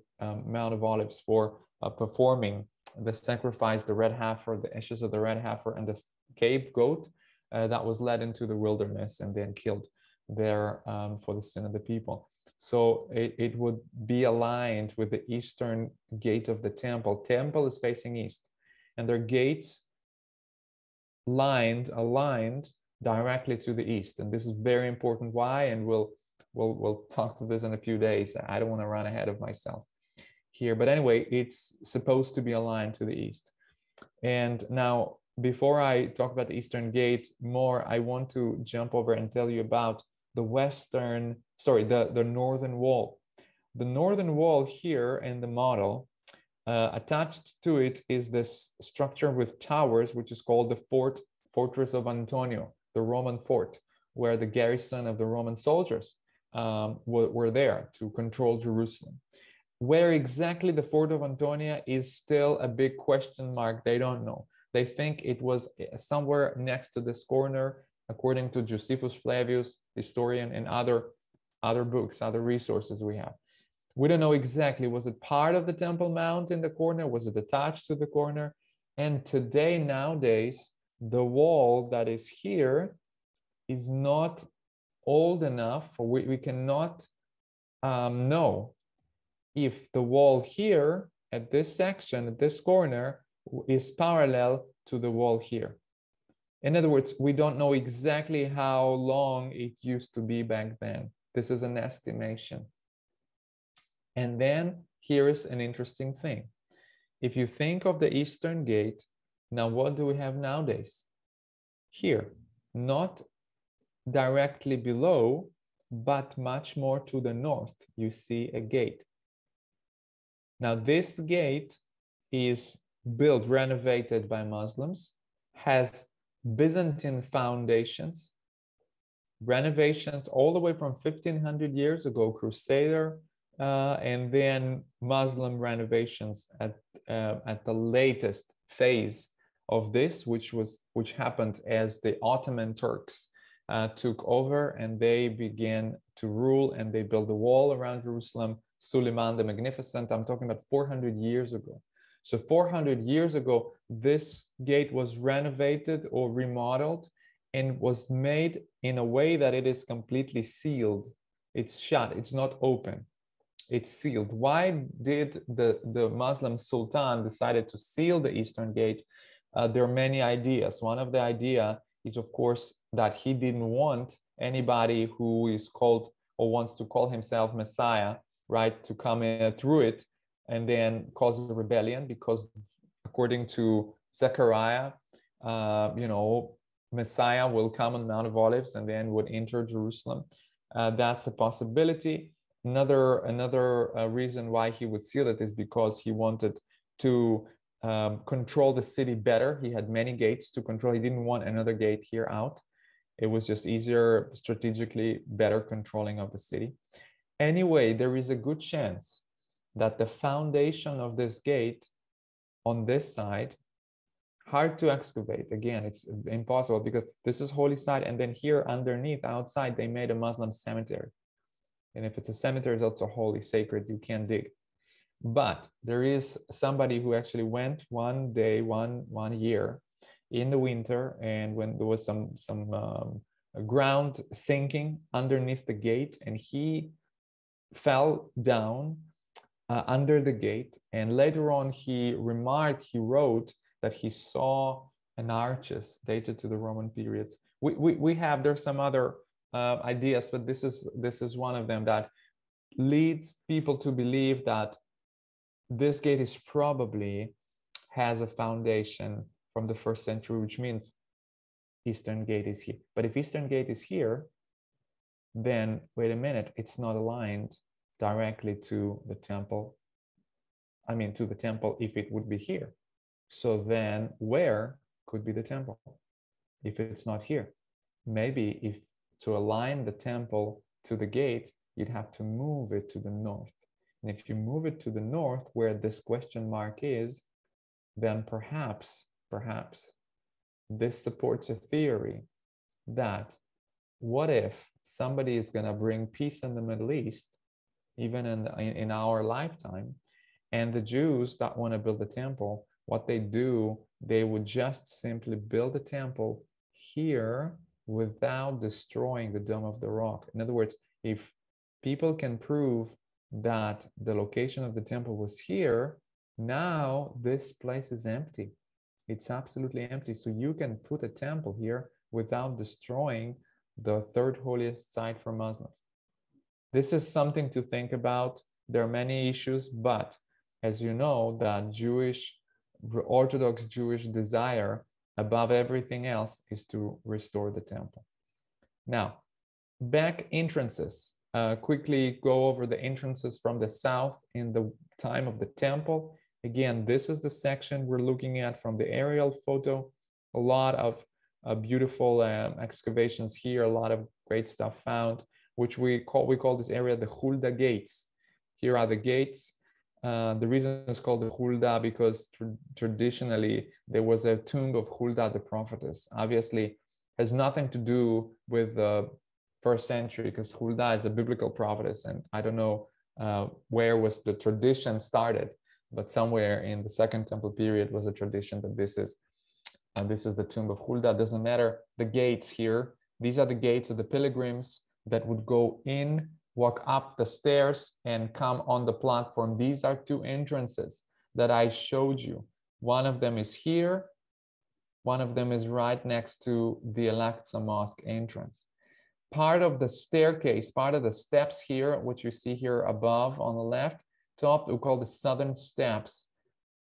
Mount of Olives for performing the sacrifice, the red heifer, the ashes of the red heifer, and the scapegoat that was led into the wilderness and then killed there for the sin of the people. So it would be aligned with the eastern gate of the temple. Temple is facing east, and their gates aligned directly to the east. And this is very important. Why? And we'll talk to this in a few days. I don't want to run ahead of myself here, but anyway, it's supposed to be aligned to the east. And now, before I talk about the eastern gate more, I want to jump over and tell you about the northern wall. The northern wall here in the model, attached to it is this structure with towers, which is called the Fortress of Antonio, the Roman fort, where the garrison of the Roman soldiers were there to control Jerusalem. Where exactly the Fort of Antonia is still a big question mark. They don't know. They think it was somewhere next to this corner, according to Josephus Flavius, historian, and other books, other resources we have. We don't know exactly. Was it part of the Temple Mount in the corner? Was it attached to the corner? And nowadays, the wall that is here is not old enough. We cannot know if the wall here at this section, at this corner, is parallel to the wall here. In other words, we don't know exactly how long it used to be back then. This is an estimation. And then here is an interesting thing. If you think of the Eastern Gate, now what do we have nowadays? Here, not directly below, but much more to the north, you see a gate. Now, this gate is built, renovated by Muslims, has Byzantine foundations, renovations all the way from 1500 years ago, Crusader, and then Muslim renovations at the latest phase of this, which happened as the Ottoman Turks took over, and they began to rule, and they built a wall around Jerusalem. Suleiman the Magnificent, I'm talking about 400 years ago. So 400 years ago, this gate was renovated or remodeled and was made in a way that it is completely sealed. It's shut, it's not open, it's sealed. Why did the Muslim Sultan decided to seal the Eastern Gate? There are many ideas. One of the idea is, of course, that he didn't want anybody who is called or wants to call himself Messiah, right, to come in through it and then cause a rebellion, because according to Zechariah, Messiah will come on Mount of Olives and then would enter Jerusalem. That's a possibility. Another reason why he would seal it is because he wanted to control the city better. He had many gates to control. He didn't want another gate here out. It was just easier, strategically better controlling of the city. Anyway, there is a good chance that the foundation of this gate on this side, hard to excavate. Again, it's impossible because this is holy site, and then here underneath, outside, they made a Muslim cemetery. And if it's a cemetery, it's also holy, sacred, you can't dig. But there is somebody who actually went one day, one year in the winter, and when there was some ground sinking underneath the gate, and he fell down under the gate, and later on he wrote that he saw an arches dated to the Roman periods. There's some other ideas, but this is one of them that leads people to believe that this gate is probably has a foundation from the 1st century, which means Eastern Gate is here. But if Eastern Gate is here, then wait a minute, it's not aligned directly to the temple. I mean, to the temple if it would be here. So then where could be the temple if it's not here? Maybe if to align the temple to the gate, you'd have to move it to the north. And if you move it to the north, where this question mark is, then perhaps this supports a theory that what if somebody is going to bring peace in the Middle East, even in our lifetime, and the Jews that want to build a temple, what they do, they would just simply build a temple here without destroying the Dome of the Rock. In other words, if people can prove that the location of the temple was here, now this place is empty. It's absolutely empty. So you can put a temple here without destroying the third holiest site for Muslims. This is something to think about. There are many issues, but as you know, that Orthodox Jewish desire above everything else is to restore the temple. Now, back entrances. Quickly go over the entrances from the south in the time of the temple. Again, this is the section we're looking at from the aerial photo. A lot of beautiful excavations here, a lot of great stuff found, which we call this area the Hulda gates. Here are the gates. The reason it's called the Hulda because traditionally there was a tomb of Hulda the prophetess. Obviously, has nothing to do with the first century because Hulda is a biblical prophetess, and I don't know where was the tradition started, but somewhere in the Second Temple period was a tradition that this is the tomb of Hulda. Doesn't matter. The gates here, these are the gates of the pilgrims that would go in, walk up the stairs, and come on the platform. These are two entrances that I showed you. One of them is here. One of them is right next to the Elektsa Mosque entrance. Part of the staircase, part of the steps here, which you see here above on the left top, we call the southern steps.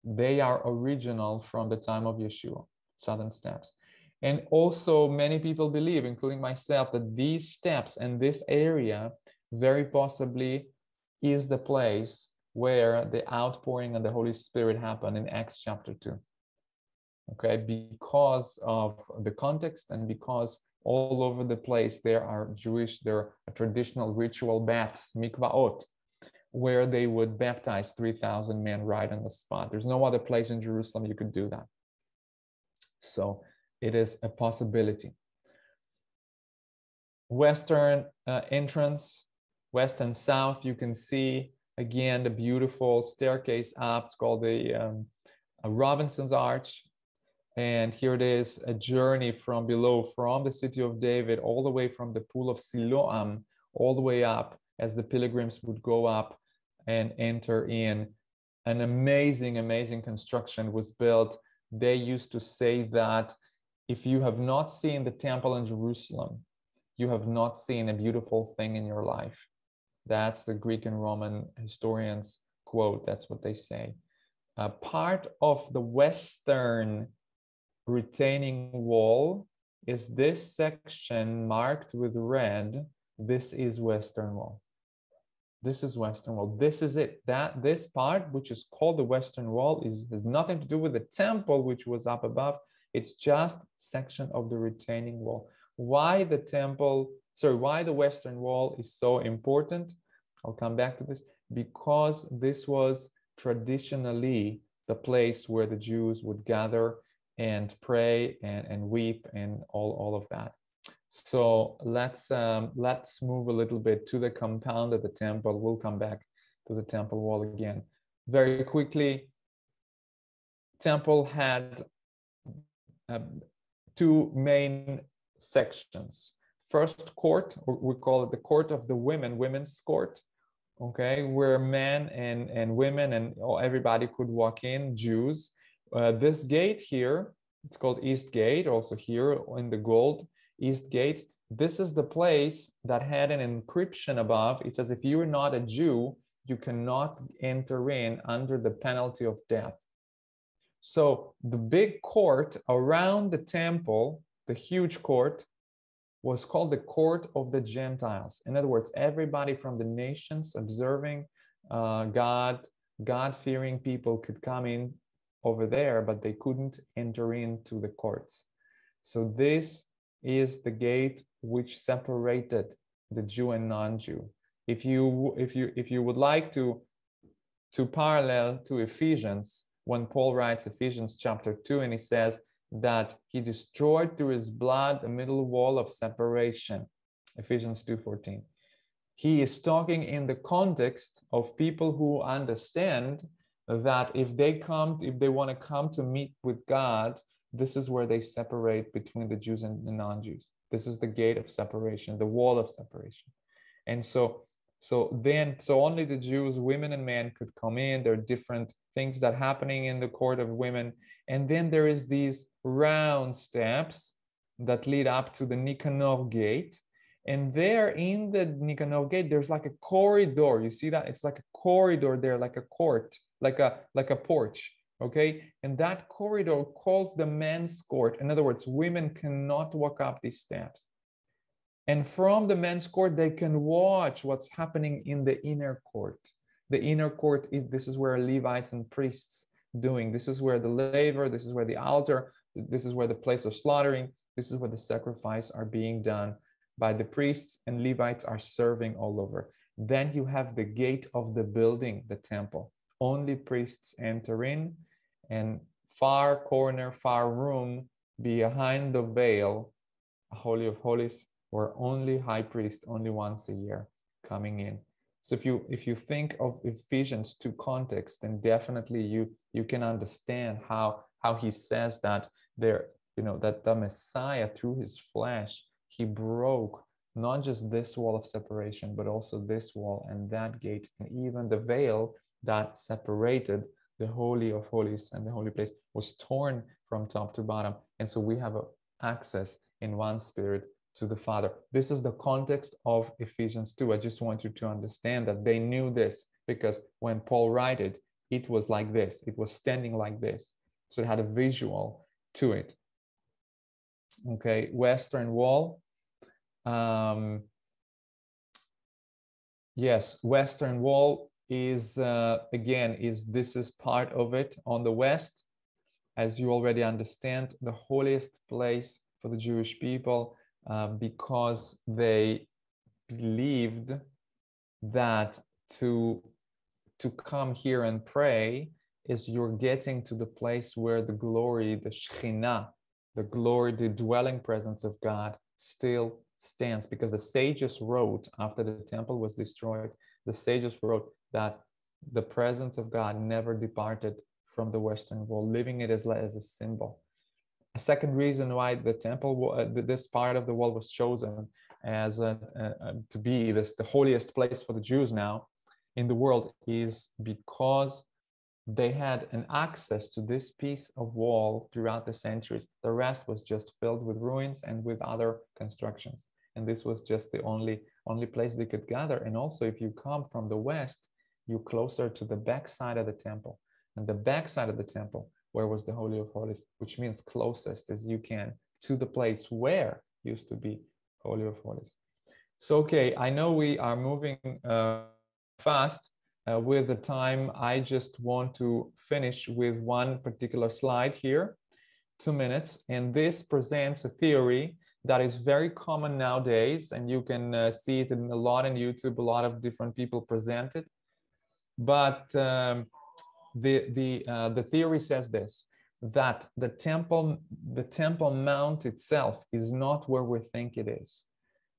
They are original from the time of Yeshua, southern steps. And also many people believe, including myself, that these steps and this area very possibly is the place where the outpouring of the Holy Spirit happened in Acts chapter 2. Okay, because of the context and because all over the place there are traditional ritual baths, mikvaot, where they would baptize 3,000 men right on the spot. There's no other place in Jerusalem you could do that. So it is a possibility. Western entrance, west and south, you can see again the beautiful staircase up. It's called the Robinson's Arch. And here it is, a journey from below, from the city of David, all the way from the pool of Siloam, all the way up as the pilgrims would go up and enter in. An amazing, amazing construction was built. They used to say that if you have not seen the temple in Jerusalem, you have not seen a beautiful thing in your life. That's the Greek and Roman historians quote. That's what they say. Part of the western retaining wall is this section marked with red. This is western wall. This is western wall. This is it. This part, which is called the western wall, has nothing to do with the temple, which was up above. It's just section of the retaining wall. Why the western wall is so important? I'll come back to this. Because this was traditionally the place where the Jews would gather and pray and weep and all of that. So let's move a little bit to the compound of the temple. We'll come back to the temple wall again. Very quickly, temple had two main sections. First court, or we call it the court of the women, women's court, okay, where men and women and everybody could walk in, Jews. This gate here, it's called East Gate, also here in the gold, East Gate. This is the place that had an encryption above. It says, if you are not a Jew, you cannot enter in under the penalty of death. So the big court around the temple, the huge court, was called the court of the Gentiles. In other words, everybody from the nations observing God-fearing people could come in over there, but they couldn't enter into the courts. So this is the gate which separated the Jew and non-Jew. If you would like to parallel to Ephesians, when Paul writes Ephesians chapter 2, and he says that he destroyed through his blood the middle wall of separation, Ephesians 2:14. He is talking in the context of people who understand that if they want to come to meet with God, this is where they separate between the Jews and the non-Jews. This is the gate of separation, the wall of separation. And so only the Jews, women and men, could come in. There are different things that are happening in the court of women. And then there is these round steps that lead up to the Nicanor gate. And there in the Nicanor gate, there's like a corridor. You see that? It's like a corridor there, like a court, like a porch. Okay. And that corridor calls the men's court. In other words, women cannot walk up these steps. And from the men's court, they can watch what's happening in the inner court. The inner court, this is where Levites and priests doing. This is where the laver, this is where the altar, this is where the place of slaughtering, this is where the sacrifice are being done by the priests, and Levites are serving all over. Then you have the gate of the building, the temple. Only priests enter in, and far corner, far room behind the veil, Holy of Holies, where only high priest, only once a year coming in. So if you think of Ephesians 2 context, then definitely you can understand how he says that there, that the Messiah through his flesh, he broke not just this wall of separation, but also this wall and that gate, and even the veil that separated the Holy of Holies and the holy place was torn from top to bottom. And so we have access in one spirit to the Father. This is the context of Ephesians 2. I just want you to understand that they knew this, because when Paul wrote it, it was like this. It was standing like this. So it had a visual to it. Okay, Western Wall. Yes, Western Wall is, this is part of it. On the west, as you already understand, the holiest place for the Jewish people, because they believed that to come here and pray is you're getting to the place where the glory, the Shekhinah, the glory, the dwelling presence of God still stands, because the sages wrote, after the temple was destroyed, the sages wrote that the presence of God never departed from the Western Wall, leaving it as a symbol. A second reason why the temple, this part of the wall was chosen as to be the holiest place for the Jews now in the world, is because they had an access to this piece of wall throughout the centuries. The rest was just filled with ruins and with other constructions. And this was just the only place they could gather. And also, if you come from the west, you're closer to the back side of the temple. And the back side of the temple, where was the Holy of Holies, which means closest as you can to the place where used to be Holy of Holies. So, okay, I know we are moving fast with the time. I just want to finish with one particular slide here, 2 minutes. And this presents a theory that is very common nowadays, and you can see it in a lot on YouTube. A lot of different people present it. But the theory says this, that the Temple Mount itself is not where we think it is.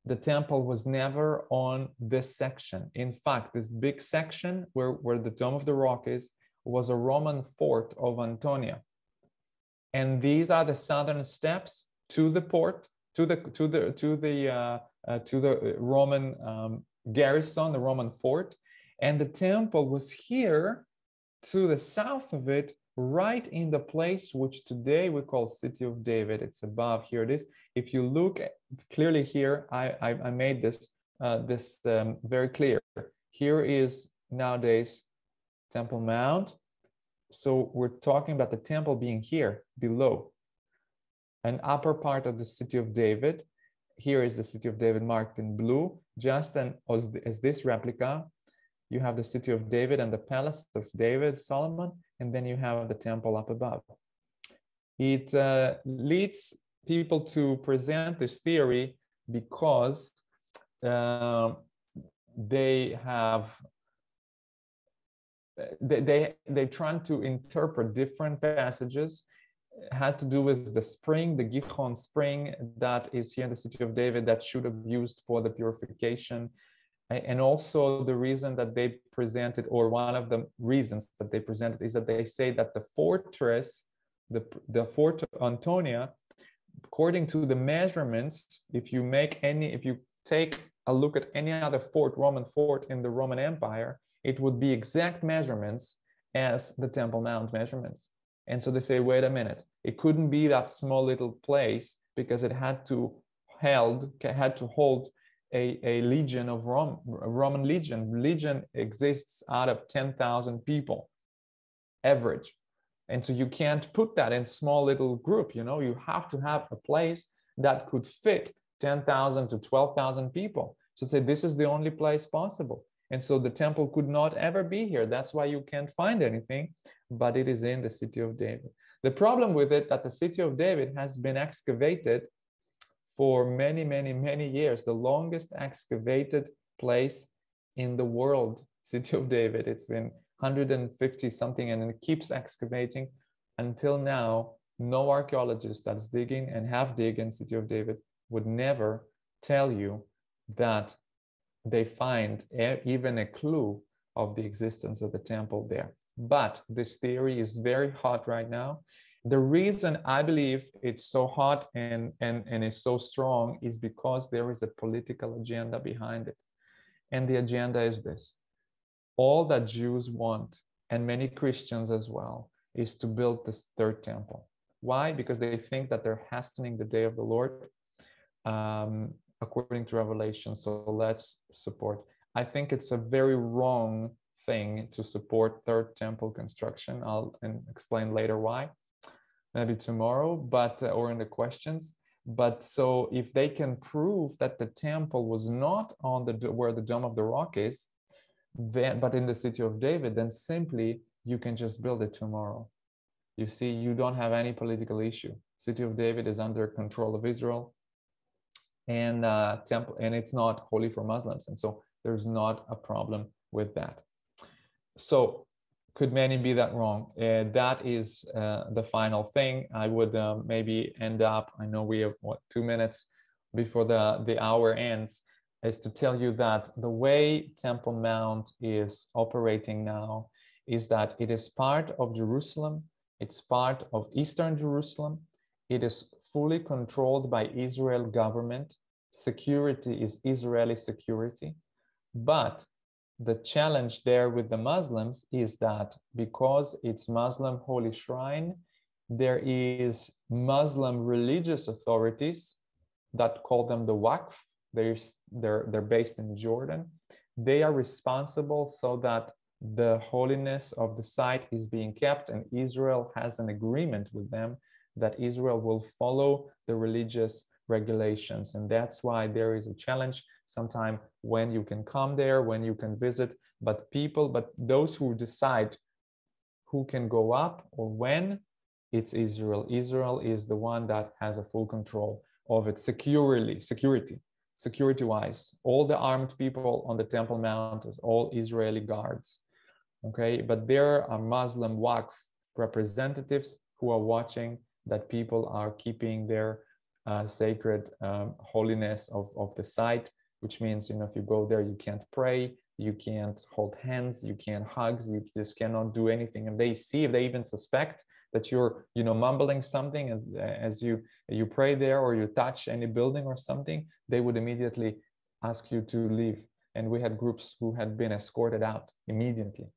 The temple was never on this section. In fact, this big section where the Dome of the Rock is was a Roman fort of Antonia. And these are the southern steps to the port, to the Roman garrison, the Roman fort. And the temple was here to the south of it, right in the place which today we call City of David. It's above. Here it is. If you look clearly here, I made this very clear. Here is nowadays Temple Mount. So we're talking about the temple being here below, an upper part of the City of David. Here is the City of David marked in blue. Just as this replica, you have the City of David and the Palace of David, Solomon, and then you have the temple up above. It leads people to present this theory because they have they're trying to interpret different passages. Had to do with the spring, the Gihon spring that is here in the city of David that should have used for the purification. And also the reason that they presented, or one of the reasons that they presented, is that they say that the fortress, the Fort Antonia, according to the measurements, if you take a look at any other Roman fort in the Roman Empire, it would be exact measurements as the Temple Mount measurements. And so they say, wait a minute, it couldn't be that small little place because it had to hold a legion of a Roman legion. Legion exists out of 10,000 people, average. And so you can't put that in small little group, you have to have a place that could fit 10,000 to 12,000 people. So say this is the only place possible. And so the temple could not ever be here. That's why you can't find anything, but it is in the city of David. The problem with it, that the city of David has been excavated for many, many, many years, the longest excavated place in the world, city of David. It's been 150 something, and it keeps excavating until now. No archaeologist that's digging and have dig in city of David would never tell you that they find even a clue of the existence of the temple there. But this theory is very hot right now. The reason I believe it's so hot and is so strong is because there is a political agenda behind it. And the agenda is this: all that Jews want, and many Christians as well, is to build this third temple. Why? Because they think that they're hastening the day of the Lord, according to Revelation. So let's support. I think it's a very wrong thing to support third temple construction. I'll explain later why, maybe tomorrow, but or in the questions. But so if they can prove that the temple was not on where the Dome of the Rock is, then, but in the city of David, then simply you can just build it tomorrow. You see, you don't have any political issue. City of David is under control of Israel, and temple, and it's not holy for Muslims, and so there's not a problem with that. So could many be that wrong? That is the final thing. I would maybe end up, I know we have 2 minutes before the hour ends, is to tell you that the way Temple Mount is operating now is that it is part of Jerusalem. It's part of Eastern Jerusalem. It is fully controlled by Israel government. Security is Israeli security. But the challenge there with the Muslims is that because it's Muslim holy shrine, there is Muslim religious authorities that call them the Waqf. They're based in Jordan. They are responsible so that the holiness of the site is being kept, and Israel has an agreement with them that Israel will follow the religious regulations. And that's why there is a challenge sometime when you can come there, when you can visit, but those who decide who can go up or when, it's Israel. Israel is the one that has a full control of it security-wise. All the armed people on the Temple Mount is all Israeli guards. Okay, but there are Muslim Waqf representatives who are watching that people are keeping their sacred holiness of the site, which means, if you go there, you can't pray, you can't hold hands, you can't hug, you just cannot do anything. And if they even suspect that you're, mumbling something as you pray there, or you touch any building or something, they would immediately ask you to leave. And we had groups who had been escorted out immediately.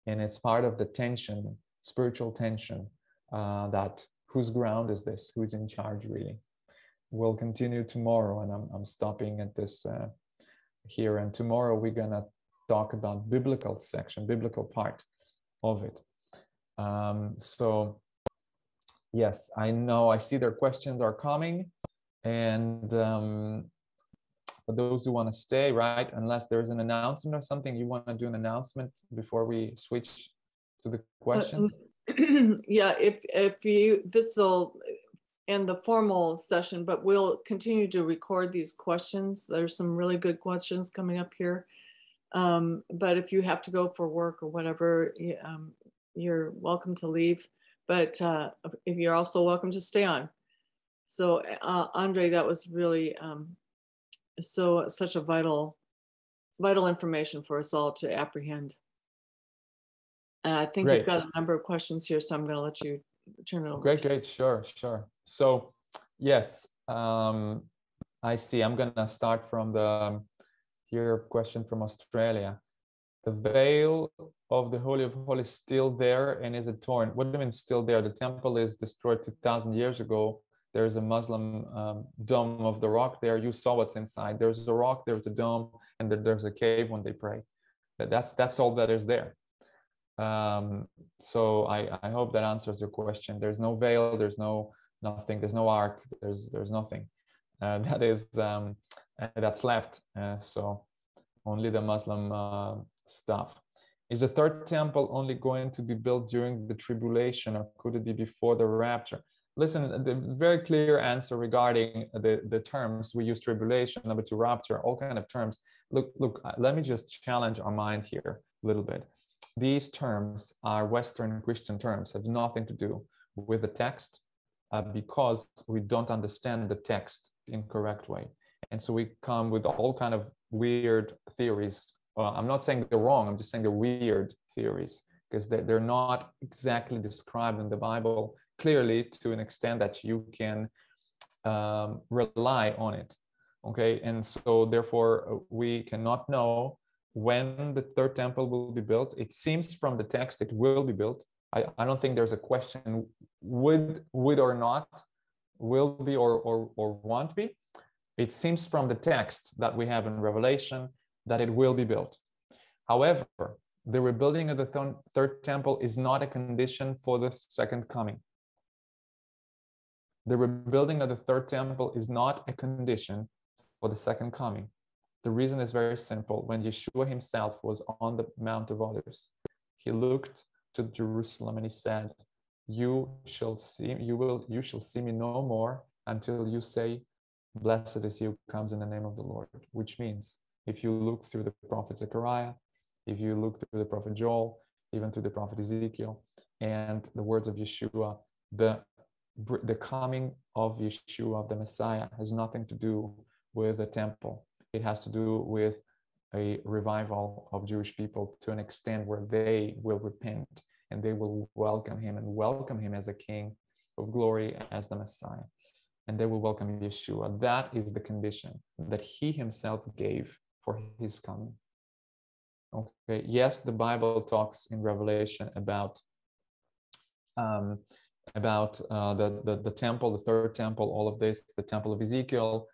And it's part of the tension, spiritual tension, that whose ground is this? Who's in charge, really? We'll continue tomorrow, and I'm stopping at this here. And tomorrow we're gonna talk about biblical part of it. So yes, I know, I see their questions are coming, and for those who want to stay, right, unless there's an announcement or something, you want to do an announcement before we switch to the questions? Yeah, if you, end the formal session, but we'll continue to record these questions. There's some really good questions coming up here. But if you have to go for work or whatever, you're welcome to leave. But if you're also welcome to stay on. So Andre, that was really such a vital information for us all to apprehend. And I think you've got a number of questions here, so I'm going to let you turn it over. Great. Sure. So, yes, I see. I'm going to start from here question from Australia. The veil of the Holy of Holies is still there, and is it torn? What do you mean still there? The temple is destroyed 2,000 years ago. There's a Muslim dome of the rock there. You saw what's inside. There's a rock, there's a dome, and there's a cave when they pray. That's all that is there. So I hope that answers your question. There's no veil, there's nothing, there's no ark, there's nothing that's left. So only the Muslim stuff. Is the third temple only going to be built during the tribulation, or could it be before the rapture? Listen, the very clear answer regarding the terms we use: tribulation, number two, rapture, all kind of terms. Look, let me just challenge our mind here a little bit. These terms are Western Christian terms, have nothing to do with the text, because we don't understand the text in correct way. And so we come with all kind of weird theories. I'm not saying they're wrong, I'm just saying they're weird theories, because they're not exactly described in the Bible clearly to an extent that you can rely on it. Okay, and so therefore we cannot know when the third temple will be built. It seems from the text it will be built. I don't think there's a question would or not, will be or won't be. It seems from the text that we have in Revelation that it will be built. However, the rebuilding of the third temple is not a condition for the second coming. The rebuilding of the third temple is not a condition for the second coming. The reason is very simple. When Yeshua himself was on the Mount of Olives, he looked to Jerusalem and he said, you shall see me no more until you say, blessed is he who comes in the name of the Lord. Which means, if you look through the prophet Zechariah, if you look through the prophet Joel, even through the prophet Ezekiel, and the words of Yeshua, the coming of Yeshua, the Messiah, has nothing to do with the temple. It has to do with a revival of Jewish people to an extent where they will repent and they will welcome him as a King of glory, as the Messiah. And they will welcome Yeshua. That is the condition that he himself gave for his coming. Okay. Yes, the Bible talks in Revelation about the temple, the third temple, all of this, the temple of Ezekiel.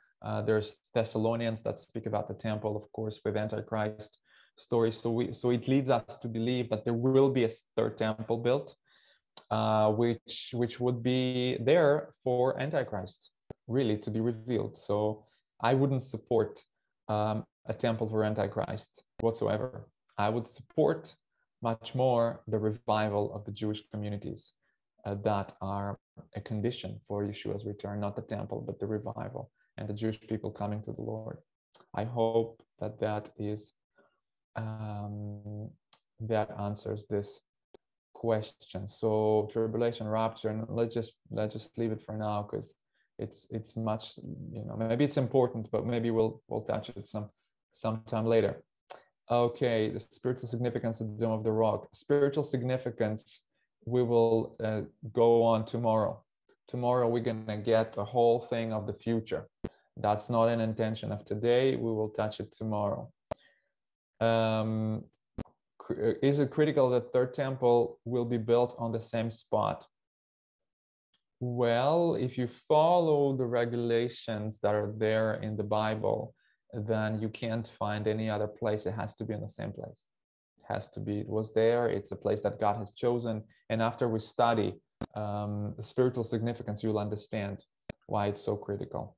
There's Thessalonians that speak about the temple, of course, with Antichrist stories. So it leads us to believe that there will be a third temple built, which would be there for Antichrist, really, to be revealed. So I wouldn't support a temple for Antichrist whatsoever. I would support much more the revival of the Jewish communities that are a condition for Yeshua's return, not the temple, but the revival and the Jewish people coming to the Lord. I hope that is that answers this question. So tribulation, rapture, and let's just leave it for now, because it's much, maybe it's important, but maybe we'll touch it sometime later. Okay, the spiritual significance of the Dome of the Rock. Spiritual significance, we will go on tomorrow. Tomorrow we're gonna get a whole thing of the future. That's not an intention of today. We will touch it tomorrow. Is it critical that third temple will be built on the same spot? Well, if you follow the regulations that are there in the Bible, then you can't find any other place. It has to be in the same place. It was there. It's a place that God has chosen. And after we study the spiritual significance, you'll understand why it's so critical.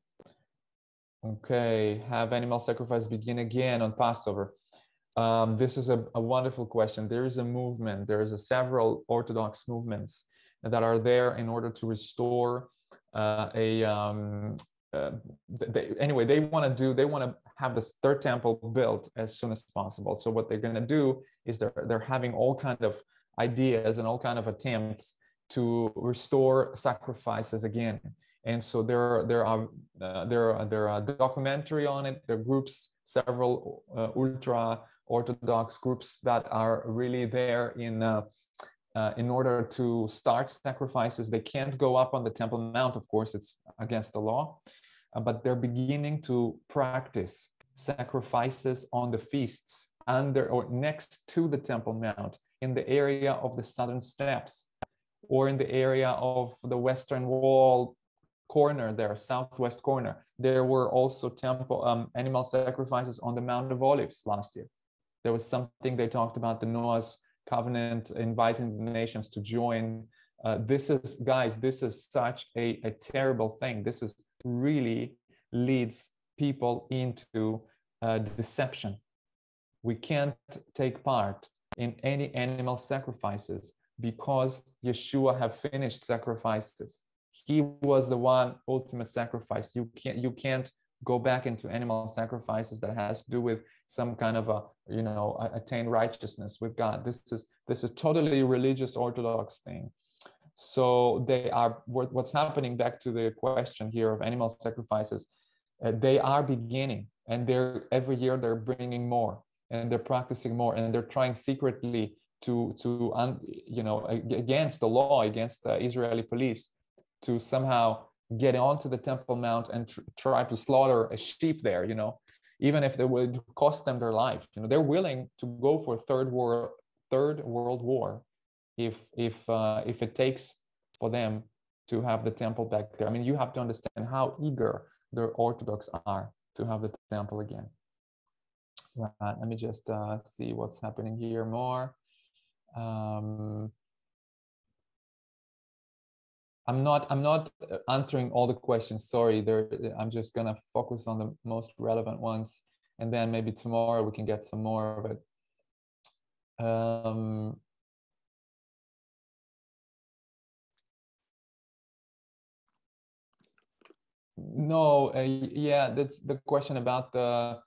Okay, have animal sacrifice begin again on Passover? This is a wonderful question. There is a movement. There is several Orthodox movements that are there in order to restore anyway, they want to have this third temple built as soon as possible. So what they're going to do is they're having all kind of ideas and all kind of attempts to restore sacrifices again. And so there are a documentary on it. There are groups, several ultra Orthodox groups that are really there in order to start sacrifices. They can't go up on the Temple Mount, of course, it's against the law, but they're beginning to practice sacrifices on the feasts under or next to the Temple Mount, in the area of the southern steps, or in the area of the western wall corner there, southwest corner. There were also animal sacrifices on the Mount of Olives last year. There was something they talked about, the Noah's covenant, inviting the nations to join. This is, guys, this is such a terrible thing. This is really leads people into deception. We can't take part in any animal sacrifices because Yeshua have finished sacrifices. He was the one ultimate sacrifice. You can't go back into animal sacrifices that has to do with some kind of attain righteousness with God. This is totally religious Orthodox thing. So they are, what's happening, back to the question here of animal sacrifices, they are beginning, and every year they're bringing more, and they're practicing more, and they're trying secretly to against the law, against the Israeli police, to somehow get onto the Temple Mount and try to slaughter a sheep there, even if it would cost them their life. They're willing to go for third world war if it takes for them to have the temple back there. I mean, you have to understand how eager the Orthodox are to have the temple again. Right, let me just see what's happening here more. I'm not answering all the questions, sorry. I'm just gonna focus on the most relevant ones, and then maybe tomorrow we can get some more of it. No, yeah, that's the question about the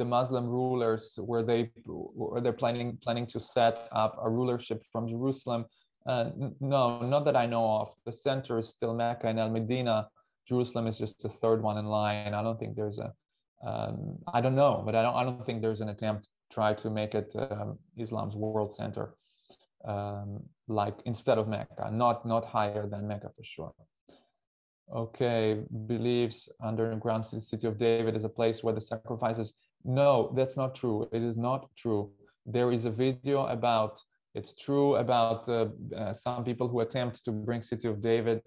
Muslim rulers, where they're planning to set up a rulership from Jerusalem. No, not that I know of. The center is still Mecca and Al Medina. Jerusalem is just the third one in line. I don't think there's I don't know, but I don't think there's an attempt to try to make it Islam's world center, like instead of Mecca, not higher than Mecca for sure. Okay, believes underground city of David is a place where the sacrifices. No, that's not true. It is not true. There is a video about, it's true about some people who attempt to bring city of David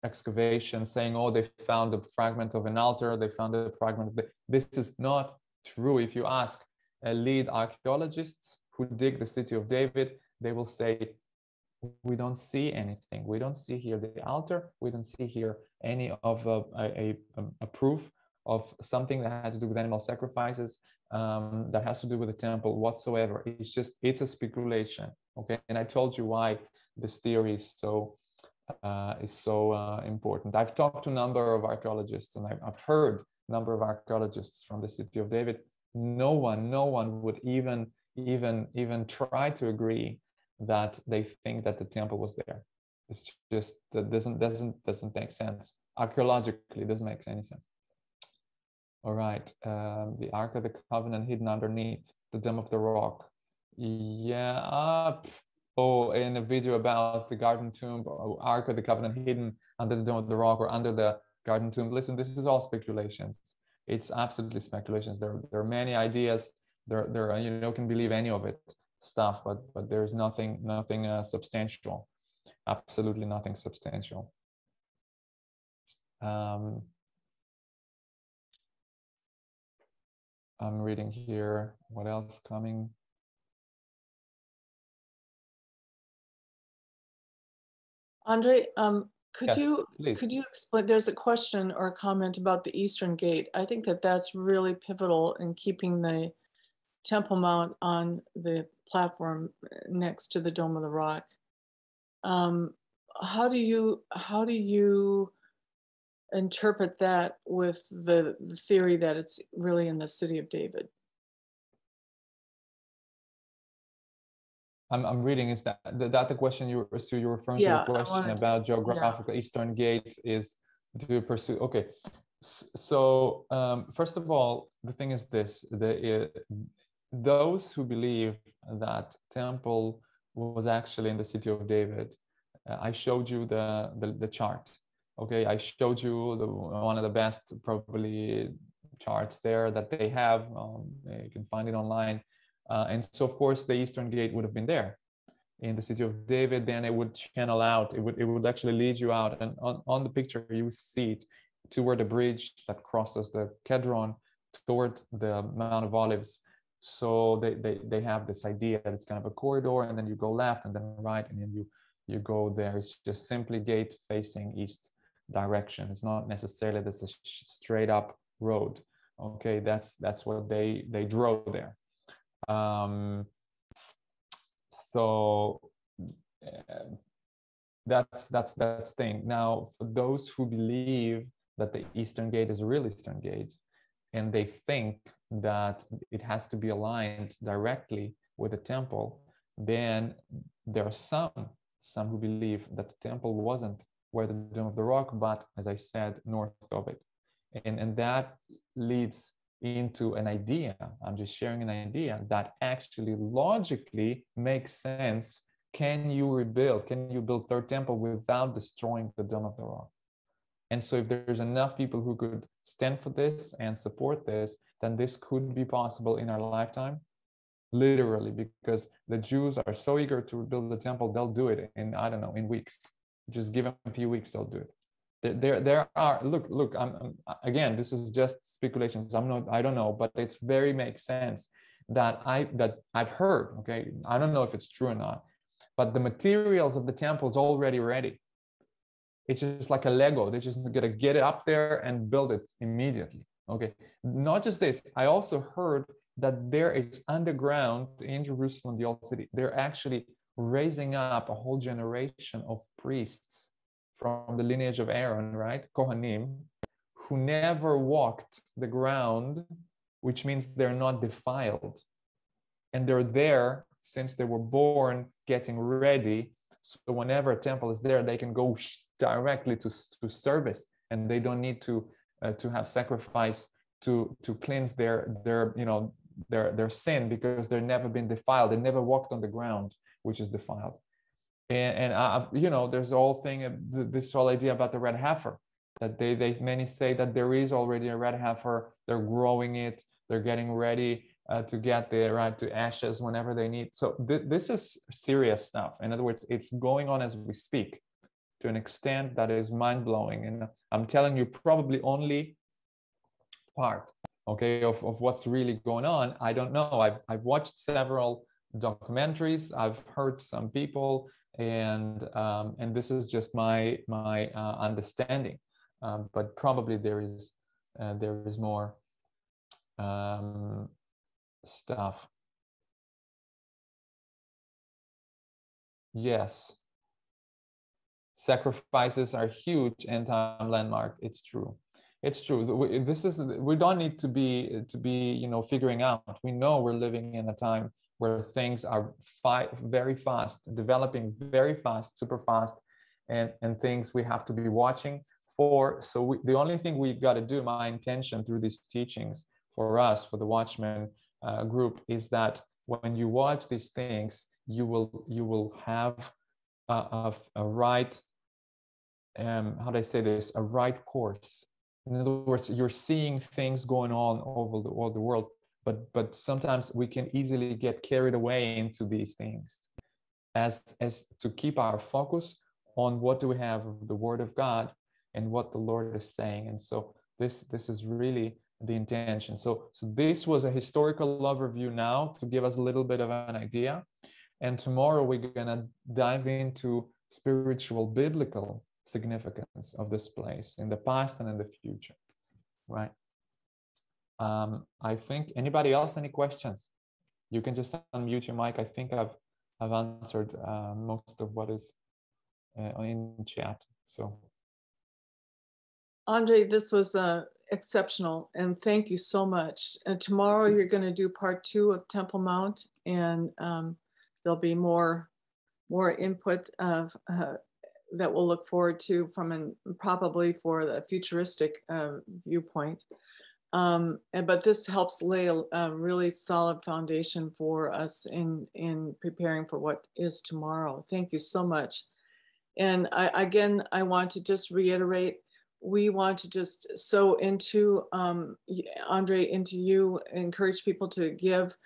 excavation, saying, oh, they found a fragment of an altar, they found a fragment of this is not true. If you ask lead archaeologists who dig the city of David, they will say, we don't see anything. We don't see here the altar. We don't see here any of a proof of something that had to do with animal sacrifices, that has to do with the temple whatsoever. It's a speculation. Okay, and I told you why this theory is so important. I've talked to a number of archaeologists, and I've heard a number of archaeologists from the city of David. No one would even try to agree that they think that the temple was there. It's just that doesn't make sense. Archaeologically, it doesn't make any sense. All right, the Ark of the Covenant hidden underneath the Dome of the Rock. Yeah. Oh, in a video about the Garden Tomb, Ark of the Covenant hidden under the Dome of the Rock or under the Garden Tomb. Listen, this is all speculations. It's absolutely speculations. There are many ideas. There you can believe any of it stuff, but there's nothing substantial. Absolutely nothing substantial. I'm reading here. What else coming? Andre, could Yes, you please. could you explain? There's a question or a comment about the Eastern Gate. I think that's really pivotal in keeping the Temple Mount on the platform next to the Dome of the Rock. how do you interpret that with the theory that it's really in the city of David? I'm reading. Is that the question you're referring to? Yeah, The question about geographical Eastern Gate is to pursue. Okay, so first of all, the thing is this: those who believe that temple was actually in the city of David, I showed you the chart. Okay, I showed you one of the best probably charts there that they have. You can find it online. And so, of course, the Eastern Gate would have been there in the city of David. Then it would channel out. It would actually lead you out. And on the picture, you see it toward the bridge that crosses the Kedron toward the Mount of Olives. So they have this idea that it's kind of a corridor, and then you go left and then right, and then you go there. It's just simply gate facing east direction. It's not necessarily that's a straight up road. Okay, that's what they drove there. So that's thing. Now, for those who believe that the Eastern Gate is a real Eastern Gate, and they think that it has to be aligned directly with the temple, then there are some who believe that the temple wasn't where the Dome of the Rock, but as I said, north of it, and that leads into an idea. I'm just sharing an idea that actually logically makes sense. Can you build third temple without destroying the Dome of the Rock? And so if there's enough people who could stand for this and support this, then this could be possible in our lifetime, literally, because the Jews are so eager to build the temple, they'll do it in, I don't know, in weeks. Just give them a few weeks, they'll do it. There are, look, I'm again, this is just speculations. I don't know, but it's very makes sense that I've heard, okay? I don't know if it's true or not, but the materials of the temple is already ready. It's just like a Lego. They're just gonna get it up there and build it immediately. Okay. Not just this, I also heard that there is underground in Jerusalem, the old city, they're actually raising up a whole generation of priests from the lineage of Aaron, right? Kohanim, who never walked the ground, which means they're not defiled. And they're there since they were born, getting ready. So whenever a temple is there, they can go directly to service, and they don't need to have sacrifice to cleanse their sin, because they've never been defiled. They never walked on the ground, which is defiled. And there's the whole thing, this whole idea about the red heifer, that they many say that there is already a red heifer. They're growing it. They're getting ready to get there, right, to ashes whenever they need. So this is serious stuff. In other words, it's going on as we speak to an extent that is mind-blowing. And I'm telling you probably only part, okay, of what's really going on. I don't know. I've watched several documentaries. I've heard some people, and this is just my understanding. But probably there is more stuff. Yes, sacrifices are huge end-time landmark. It's true. It's true. We don't need to be figuring out. We know we're living in a time where things are very fast, developing very fast, super fast, and things we have to be watching for. So the only thing we got to do, my intention through these teachings for us, for the Watchmen group, is that when you watch these things, you will have a right, how do I say this, a right course. In other words, you're seeing things going on over the world, but sometimes we can easily get carried away into these things, as to keep our focus on what do we have of the Word of God and what the Lord is saying. And so this is really the intention. So this was a historical overview now to give us a little bit of an idea. And tomorrow we're gonna dive into spiritual, biblical significance of this place in the past and in the future, right? I think, anybody else, any questions? You can just unmute your mic. I think I've answered most of what is in chat. So, Andre, this was exceptional, and thank you so much. And tomorrow you're going to do part 2 of Temple Mount, and there'll be more input of that we'll look forward to from probably for the futuristic viewpoint. But this helps lay a really solid foundation for us in preparing for what is tomorrow. Thank you so much. And I want to just reiterate, we want to just sow into, Andre, into you, encourage people to give.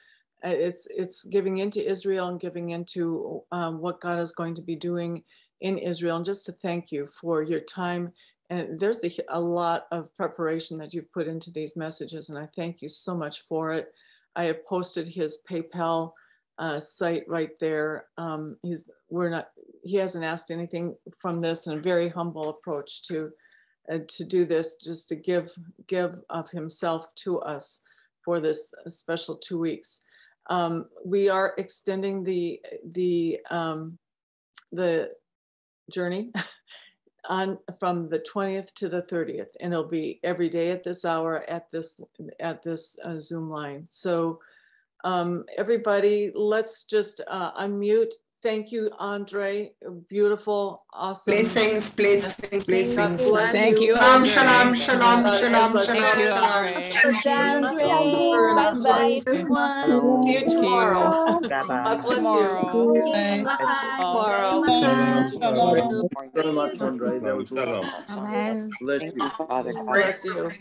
It's giving into Israel and giving into what God is going to be doing in Israel. And just to thank you for your time. And there's a lot of preparation that you've put into these messages, and I thank you so much for it. I have posted his PayPal site right there. He hasn't asked anything from this, and a very humble approach to do this, just to give of himself to us for this special 2 weeks. We are extending the journey on from the 20th to the 30th, and it'll be every day at this hour at this Zoom line. So everybody, let's just unmute. Thank you, Andre. Beautiful, awesome. Blessings. God bless Thank you, Shalom, Andre. shalom. Thank you, Andre. Bye Bye, everyone. See you tomorrow. Bye. God bless Tomorrow. Tomorrow. shalom, shalom. Very much, Andre. That was awesome. Amen. Bless you. Bless you.